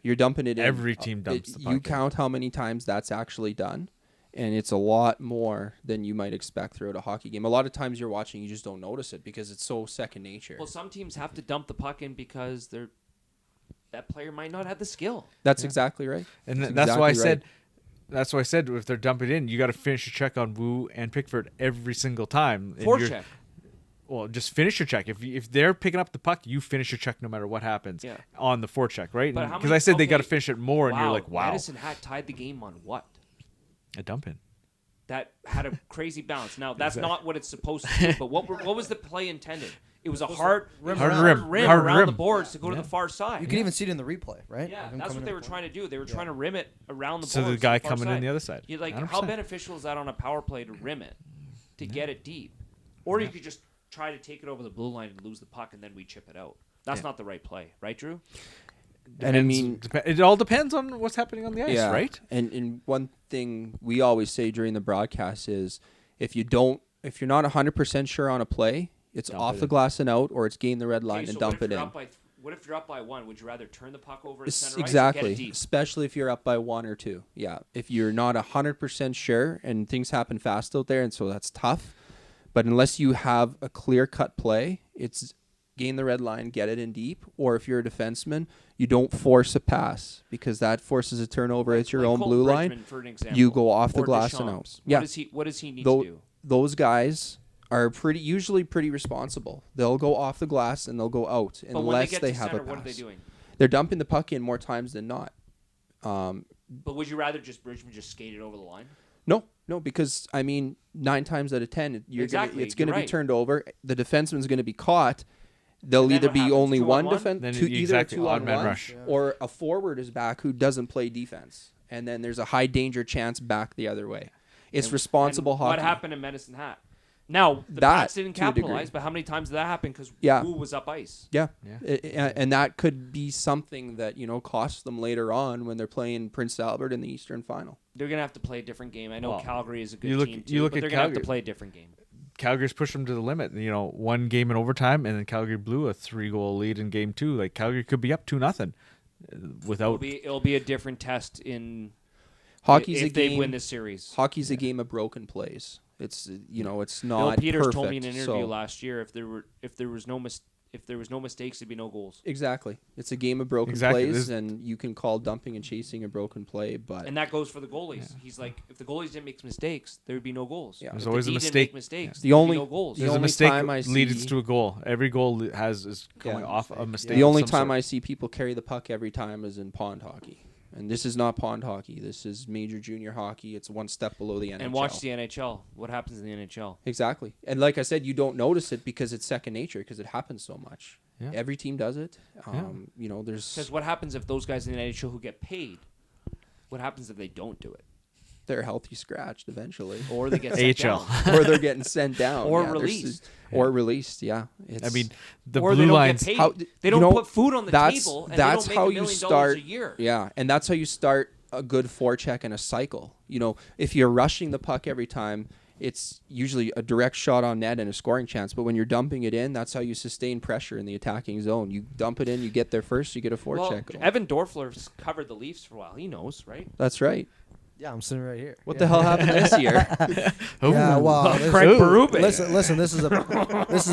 you're dumping it in. Every team dumps the puck You in. count how many times that's actually done, and it's a lot more than you might expect throughout a hockey game. A lot of times you're watching, you just don't notice it because it's so second nature. Well, some teams have to dump the puck in because that player might not have the skill. That's exactly right. and That's that's why I exactly right. said. That's why I said if they're dumping in, you got to finish your check on Wu and Pickford every single time. And you're- Forecheck. Well, just finish your check. If they're picking up the puck, you finish your check no matter what happens on the forecheck, right? But how Because many- I said they okay, got to finish it more, and you're like, wow, Medicine Hat tied the game on what? a dump in. That had a crazy bounce. Now that's not what it's supposed to do. But what was the play intended? It was a hard Hard rim hard around rim. the boards to go to the far side. You can even see it in the replay, right? Yeah, Of him that's coming what they in were the trying to do. They were trying to rim it around the So boards. the guy to far coming in side. the other side. You're like, how 100%. beneficial is that on a power play to rim it, to get it deep? Or you could just try to take it over the blue line and lose the puck, and then we chip it out. That's not the right play, right, Drew? And I mean, It all depends on what's happening on the ice, right? And one thing we always say during the broadcast is if you're not 100% sure on a play, it's Dump off it the in. glass and out, or it's gain the red line Okay, and so dump what if it you're in. up by what if you're up by 1? Would you rather turn the puck over to center ice or get Exactly, it deep? especially if you're up by 1 or 2. Yeah, if you're not 100% sure and things happen fast out there, and so that's tough. But unless you have a clear-cut play, it's gain the red line, get it in deep. Or if you're a defenseman, you don't force a pass because that forces a turnover at your Like own Colton blue Bridgman, line. for an example, You go off the or glass and Deschamps. out. Yeah. What does he need Tho- to do? Those guys are usually pretty responsible. They'll go off the glass and they'll go out But when they unless get they to have center, a pass. what are they doing? They're dumping the puck in more times than not. But would you rather just Bridgman just skate it over the line? No, because I mean, 9 times out of 10, Exactly, it's going to you're be right. turned over. The defenseman's going to be caught. There'll And then either what be happens? only 2 on one 1? defense, Then either exactly, a 2 on odd man 1, rush. or a forward is back who doesn't play defense, and then there's a high danger chance back the other way. It's responsible And hockey. What happened in Medicine Hat? Now the That, Pats didn't to a degree. capitalize, but how many times did that happen? Because Yeah. Wu was up ice. Yeah. Yeah. And that could be something that costs them later on when they're playing Prince Albert in the Eastern Final. They're gonna have to play a different game. I know Well, Calgary is a good you look- team too, you look but at they're gonna have to Calgary. play a different game. Calgary's pushed them to the limit. One game in overtime, and then Calgary blew a 3-goal lead in game 2. Like Calgary could be up 2-0. without. It'll be a different test in Hockey's if a game. they win this series. Hockey's a game of broken plays. It's it's not Bill Peters perfect. told me in an interview so. last year if there was no mistakes, there'd be no goals. Exactly. It's a game of broken Exactly. plays, and you can call dumping and chasing a broken play, but And that goes for the goalies. He's like, if the goalies didn't make mistakes, there would be no goals. Yeah. There's If always the a D mistake. Didn't make mistakes. The there'd only- be no goals. the There's a only mistake time I leads see- to a goal. Every goal is coming Yeah. off a mistake. the of only some time sort. I see people carry the puck every time is in pond hockey. And this is not pond hockey. This is major junior hockey. It's one step below the NHL. And watch the NHL. What happens in the NHL? Exactly. And like I said, you don't notice it because it's second nature because it happens so much. Yeah. Every team does it. Yeah. There's Because what happens if those guys in the NHL who get paid? What happens if they don't do it? they're healthy scratched eventually. Or they get sent AHL. down. Or they're getting sent down. Or Yeah, there's- released. Or released, yeah. I mean, the or blue they don't lines. get paid. How- They you don't know, put food on the table, and that's they how don't make you $1 million start a year. Yeah, and that's how you start a good forecheck and a cycle. If you're rushing the puck every time, it's usually a direct shot on net and a scoring chance. But when you're dumping it in, that's how you sustain pressure in the attacking zone. You dump it in, you get there first, you get a forecheck. Well, goal. Evan Dorfler's covered the Leafs for a while. He knows, right? That's right. Yeah, I'm sitting right here. What the hell happened this year? Yeah, wow. Craig Ooh. Berube. Listen. This is a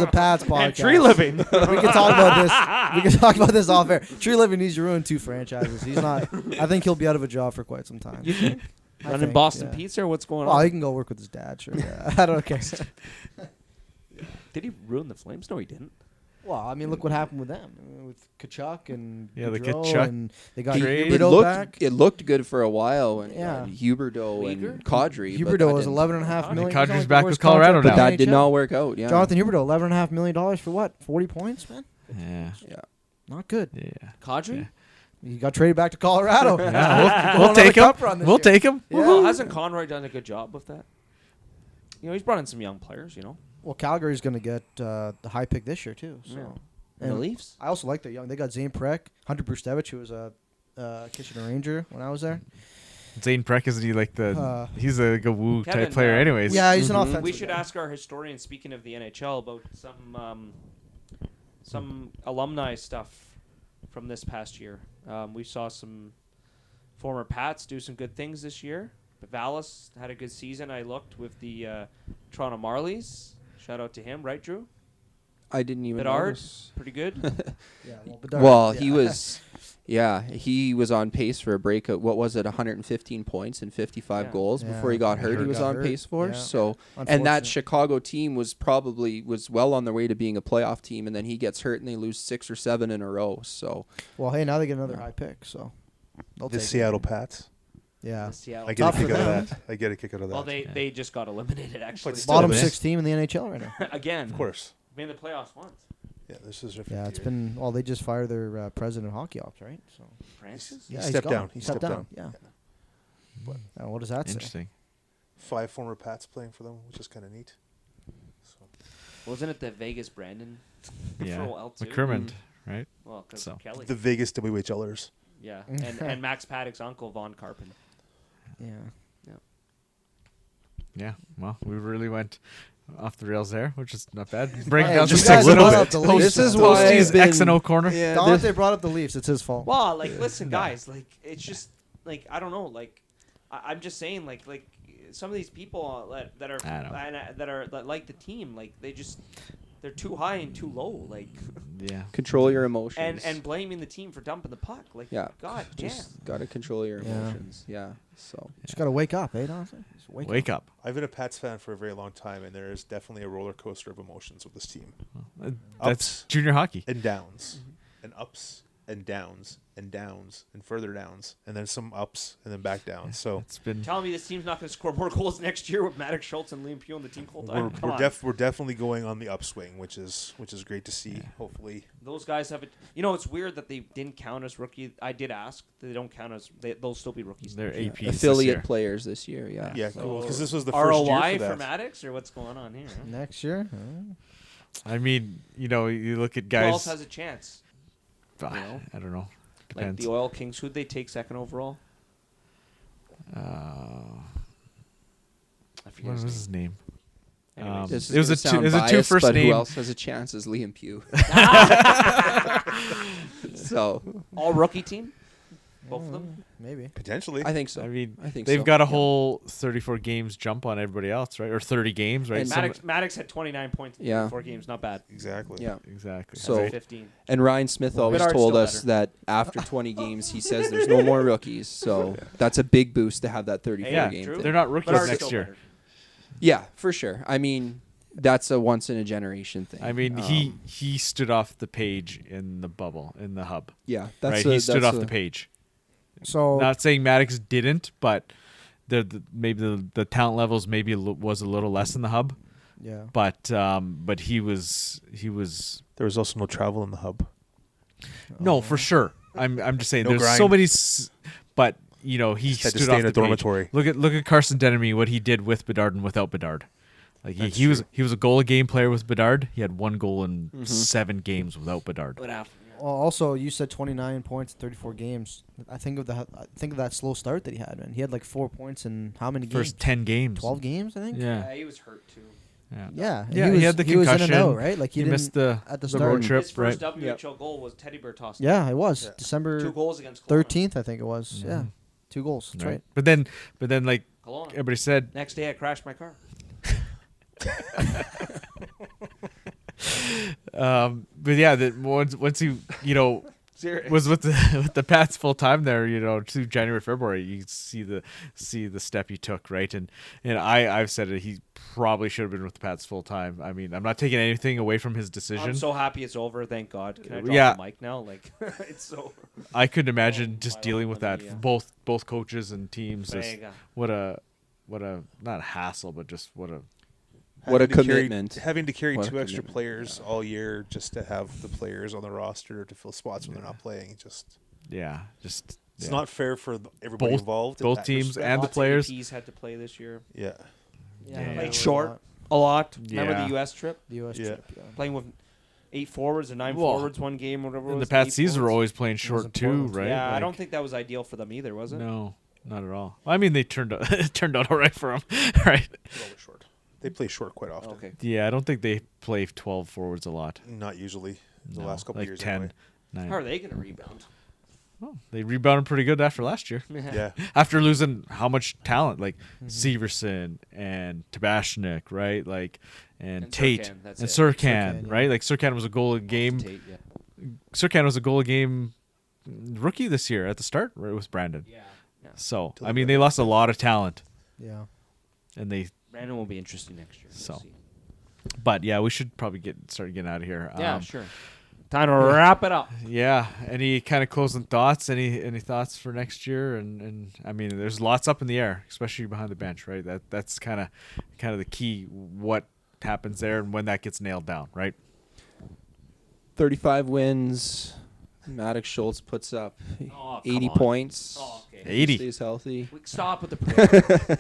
Pats podcast. And Tree Living. We can talk about this. We can talk about this off air. Tree Living needs to ruin 2 franchises. He's not. I think he'll be out of a job for quite some time. You think? I Running think, Boston yeah. Pizza or what's going Well, on? he can go work with his dad. Sure. Yeah. I don't care. Did he ruin the Flames? No, he didn't. Well, I mean, look what happened with them. With Kachuk and Yeah, the Gaudreau, Kachuk and they got trade. Huberdeau back. It looked good for a while when Yeah. Huberdeau Uyghur? and Kadri. but Huberdeau that was didn't- 11.5 million. Kadri's He's on the back worst with Colorado contract But now. in that the did NHL. not work out. Yeah. Jonathan Huberdeau, $11.5 million for what? 40 points, man. Yeah. Yeah. Not good. Yeah. Kadri? He got traded back to Colorado. Yeah, Going we'll on take the him. cup run this We'll year. take him. Yeah. Well, hasn't Conroy done a good job with that? He's brought in some young players, Well, Calgary's going to get the high pick this year too. So, Yeah. and the Leafs? I also like the young. They got Zane Prek, Hunter Brustevich, who was a Kitchener Ranger when I was there. Zane Prek, isn't he like Uh, he's a Gawoo Kevin, type player, anyways. Yeah, he's an Mhm. offensive. We should guy. ask our historian, speaking of the NHL, about some alumni stuff from this past year. We saw some former Pats do some good things this year. Vallis had a good season, I looked, with the Toronto Marlies. Shout out to him, right, Drew? I didn't even Bedard, notice. pretty good. Yeah, Bedard, Well, yeah. he was, he was on pace for a breakout. What was it, 115 points and 55 Yeah. goals Yeah. before he got hurt? Before He he was got on hurt, pace for. yeah. So, and that Unfortunate. Chicago team was well on their way to being a playoff team, and then he gets hurt and they lose 6 or 7 in a row. So, Well, hey, now they get another high pick, so they'll The take it. Seattle Pats. Yeah, The Seattle I get a Tough kick for out of them. that. I get a kick out of that. Well, they just got eliminated, actually. still bottom there. 6 team in the NHL right now. Again. Of course. Made the playoffs once. Yeah, this is their Yeah, it's fifth year. been. Well, they just fired their president of hockey ops, right? So Francis? He yeah, stepped he's gone. down. He stepped down. Yeah. What does that say? Interesting. 5 former Pats playing for them, which is kind of neat. So, Wasn't it the Vegas Brandon for a Yeah. while, too? McCrimmon, right? Well, because So. of Kelly. the Vegas WHLers. Yeah, and Max Paddock's uncle, Von Carpen. Yeah. Yeah. Well, we really went off the rails there, which is not bad. Break Hey, down you just guys a little brought bit. up the Leafs. This is man. why Toasty's I've been- X and O corner. yeah, Dante brought up the Leafs. It's his fault. Well, listen, guys, it's just I don't know, I'm just saying, some of these people that like the team, they're too high and too low, Yeah. control your emotions. and blaming the team for dumping the puck, yeah, God damn. just gotta control your Yeah. emotions. Yeah. So Just gotta wake up, eh, Dante? Just Wake up. I've been a Pats fan for a very long time, and there is definitely a roller coaster of emotions with this team. That's Ups junior hockey. and downs, and ups and downs and downs and further downs, and then some ups and then back down. So It's been Telling me this team's not going to score more goals next year with Maddox Schultz and Liam Pugh on the team full time. Come on. we're definitely going on the upswing, which is great to see. Hopefully, Those guys have it. It's weird that they didn't count as rookie. I did ask. They don't count as. They'll still be rookies. their next year. APs this affiliate year. players this year. Yeah. yeah, So- cool. Because this was the first year ROI for that. for Maddox, or what's going on here? Huh? Next year. I mean, you look at Who else guys. has a chance? I don't know. Like Depends. the Oil Kings. Who'd they take second overall? I forget What his was name. his name? Anyways. This is It was gonna a two- sound it was a biased, two-first but name. Who else has a chance is Liam Pugh. So All rookie team. Both of them? Maybe. Potentially. I think so. I mean, I think they've so. got a Yeah. whole 34 games jump on everybody else, right? Or 30 games, right? And Maddox had 29 points in Yeah. 4 games. Not bad. Exactly. Yeah. Exactly. So- Right? 15. And Ryan Smith always Bedard's told still us better. that after 20 games, he says there's no more rookies. So that's a big boost to have that 34 Yeah, game true. thing. they're not rookies Bedard's next still year. better. Yeah, for sure. I mean, that's a once in a generation thing. I mean, he stood off the page in the bubble, in the hub. yeah, that's Right? He stood off the page. So Not saying Maddox didn't, but maybe the talent levels maybe was a little less in the hub. yeah. But he was There was also no travel in the hub. no, for sure. I'm just saying No there's grind. so many but he Just had to stood stay off in a the page. dormitory. Look at Carson Denemy, what he did with Bedard and without Bedard. Like That's he was true. a goal a game player with Bedard. He had 1 goal in 7 games without Bedard. Well, also, you said 29 points in 34 games. I think of that slow start that he had, man. He had like 4 points in how many games? First 10 games. 12 games, I think. Yeah. he was hurt too. Yeah. Yeah, Yeah, he had the was in concussion. and out, right? Like He didn't missed the at the the start. road trip, His first right? WHL goal was Teddy Bear toss. Yeah, it was Yeah. 2 December goals against Kelowna. 13th, I think it was. Yeah, 2 goals. That's right. But then like Kelowna. everybody said, Next day I crashed my car. but yeah, that once he was with the Pats full time there, to January, February, you see the step he took, right? And I've said it, he probably should have been with the Pats full time. I mean, I'm not taking anything away from his decision. I'm so happy it's over. Thank God. Can I drop Yeah. the mic now? Like it's so. I couldn't imagine just my dealing Lord, with that. yeah. Both coaches and teams. Just Venga. what a not a hassle, but just what a What a Having to carry- commitment. having to carry What a 2 extra commitment, players all year just to have the players on the roster to fill spots when they're not playing. Just just it's yeah. not fair for everybody Both- involved. in both that teams respect. and the Lots of players. APs had to play this year. Yeah. Yeah. Played it short was a lot. Remember Yeah. the U.S. trip? The U.S. Yeah. trip. Yeah. Playing with 8 forwards or 9 Well, forwards one game, whatever. it And the was, Pats 8 C's were forwards. always playing was short in too, Portland. right? Yeah, I Like, don't think that was ideal for them either, was it? No, not at all. I mean, they turned out it turned out all right for them, right? They're always short. They play short quite often. Okay. Yeah, I don't think they play 12 forwards a lot. Not usually. The No, last couple like years. 10, Anyway. 9. How are they going to rebound? Well, they rebounded pretty good after last year. Yeah. After losing how much talent, like Severson and Tabashnik, right? Like and Tate Surkan, that's and it. Surkan, Surkan, yeah. right? Like Surkan was a goal a game. Tate, yeah. Surkan was a goal a game rookie this year at the start, right? It was Brandon. Yeah. So Till I the mean, very they lost a lot of talent, Yeah. and they. Brandon will be interesting next year. We'll So. see. But yeah, we should probably start getting out of here. Yeah, sure. Time to wrap it up. Yeah. Any kind of closing thoughts? Any thoughts for next year? And I mean, there's lots up in the air, especially behind the bench, right? That's kind of the key. What happens there and when that gets nailed down, right? 35 wins. Maddox Schultz puts up Oh, come 80 on. points. Oh, okay. 80. Stays healthy. We stop with the prayer.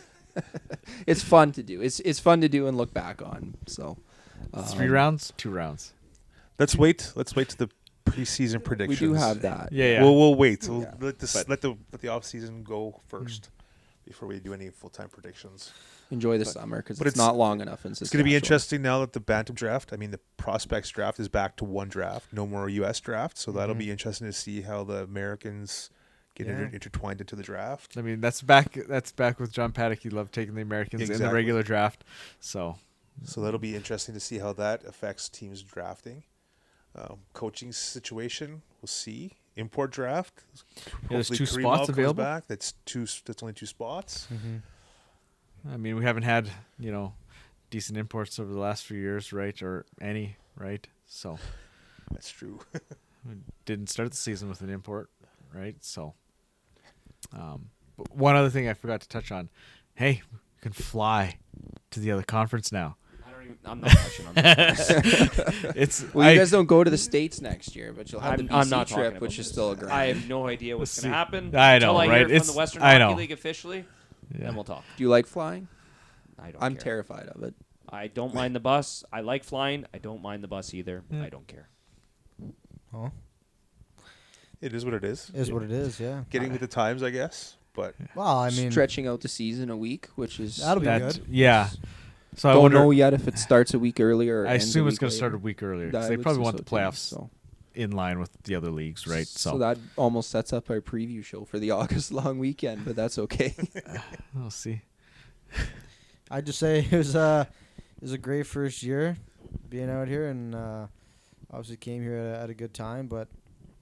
It's fun to do. It's fun to do and look back on. So 3 rounds, 2 rounds. Let's wait. Let's wait to the preseason we predictions. do have that. Yeah. We'll wait. We'll Yeah. let the off season go first before we do any full time predictions. Enjoy the summer because but it's it's- not long enough. In It's going to be Saskatchewan. interesting now that the Bantam draft, I mean, the prospects draft is back to 1 draft, no more U.S. draft. So that'll be interesting to see how the Americans get Yeah. intertwined into the draft. I mean, that's back with John Paddock. He loved taking the Americans in the Exactly. regular draft. So So that'll be interesting to see how that affects teams drafting. Coaching situation, we'll see. Import draft. there's hopefully 2 Kareem spots comes available. Back. That's only 2 spots. I mean, we haven't had, decent imports over the last few years, right? Or any, right? So That's true. we didn't start the season with an import, right? So but one other thing I forgot to touch on. Hey, we can fly to the other conference now. I'm not touching on this. It's Well, you guys don't go to the States next year, but you'll have the BC I'm not talking trip, about which is this. still a grind. I have no idea what's Let's going to see. happen. I know, Until I right? hear from It's- the Western I Hockey know. League officially, then we'll talk. Do you like flying? I don't I'm care. terrified of it. I don't mind the bus. I like flying. I don't mind the bus either. Yeah. I don't care. Oh, It is what it is. is what it is. Yeah. Getting with the times, I guess. But Well, I mean, Stretching out the season a week, which is that'll be that, good. yeah. So I don't wonder. know yet if it starts a week earlier. Or I ends assume a it's week going to later. start a week earlier I because they would probably say want so the too, playoffs so. in line with the other leagues, right? So that almost sets up our preview show for the August long weekend, but that's okay. We'll see. I'd just say it was a great first year being out here, and obviously came here at a good time, but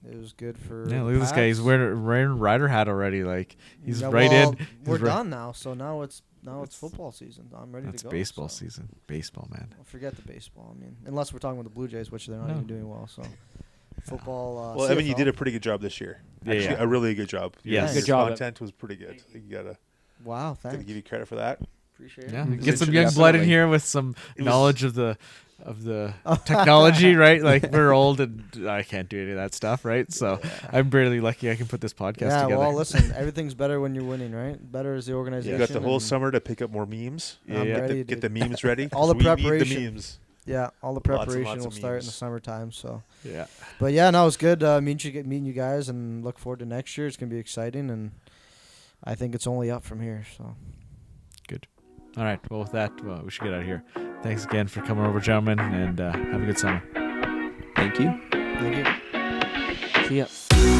it was good for Look at this guy. He's wearing Rider hat already. Like he's in. We're done now, so now it's football season. I'm ready to go. It's baseball season. Baseball, man. Well, forget the baseball. I mean, unless we're talking about the Blue Jays, which they're not even doing well. So football. Well, Evan, you did a pretty good job this year. Actually, a really good job. Yes. Good job. Content was pretty good. You gotta. Wow, thanks. Gotta give you credit for that. Appreciate it. Yeah, get some young blood in here with some knowledge of the technology, right? Like we're old and I can't do any of that stuff, right? So I'm barely lucky I can put this podcast together. Well, listen, everything's better when you're winning, right? Better is the organization. You got the whole summer to pick up more memes. Get the memes ready. All the preparation. We need the memes. Yeah, all the preparation will start in the summertime. So yeah, but no, it's good meeting you guys, and look forward to next year. It's gonna be exciting, and I think it's only up from here. So good. All right. Well, with that, we should get out of here. Thanks again for coming over, gentlemen, and have a good summer. Thank you. thank you. See ya.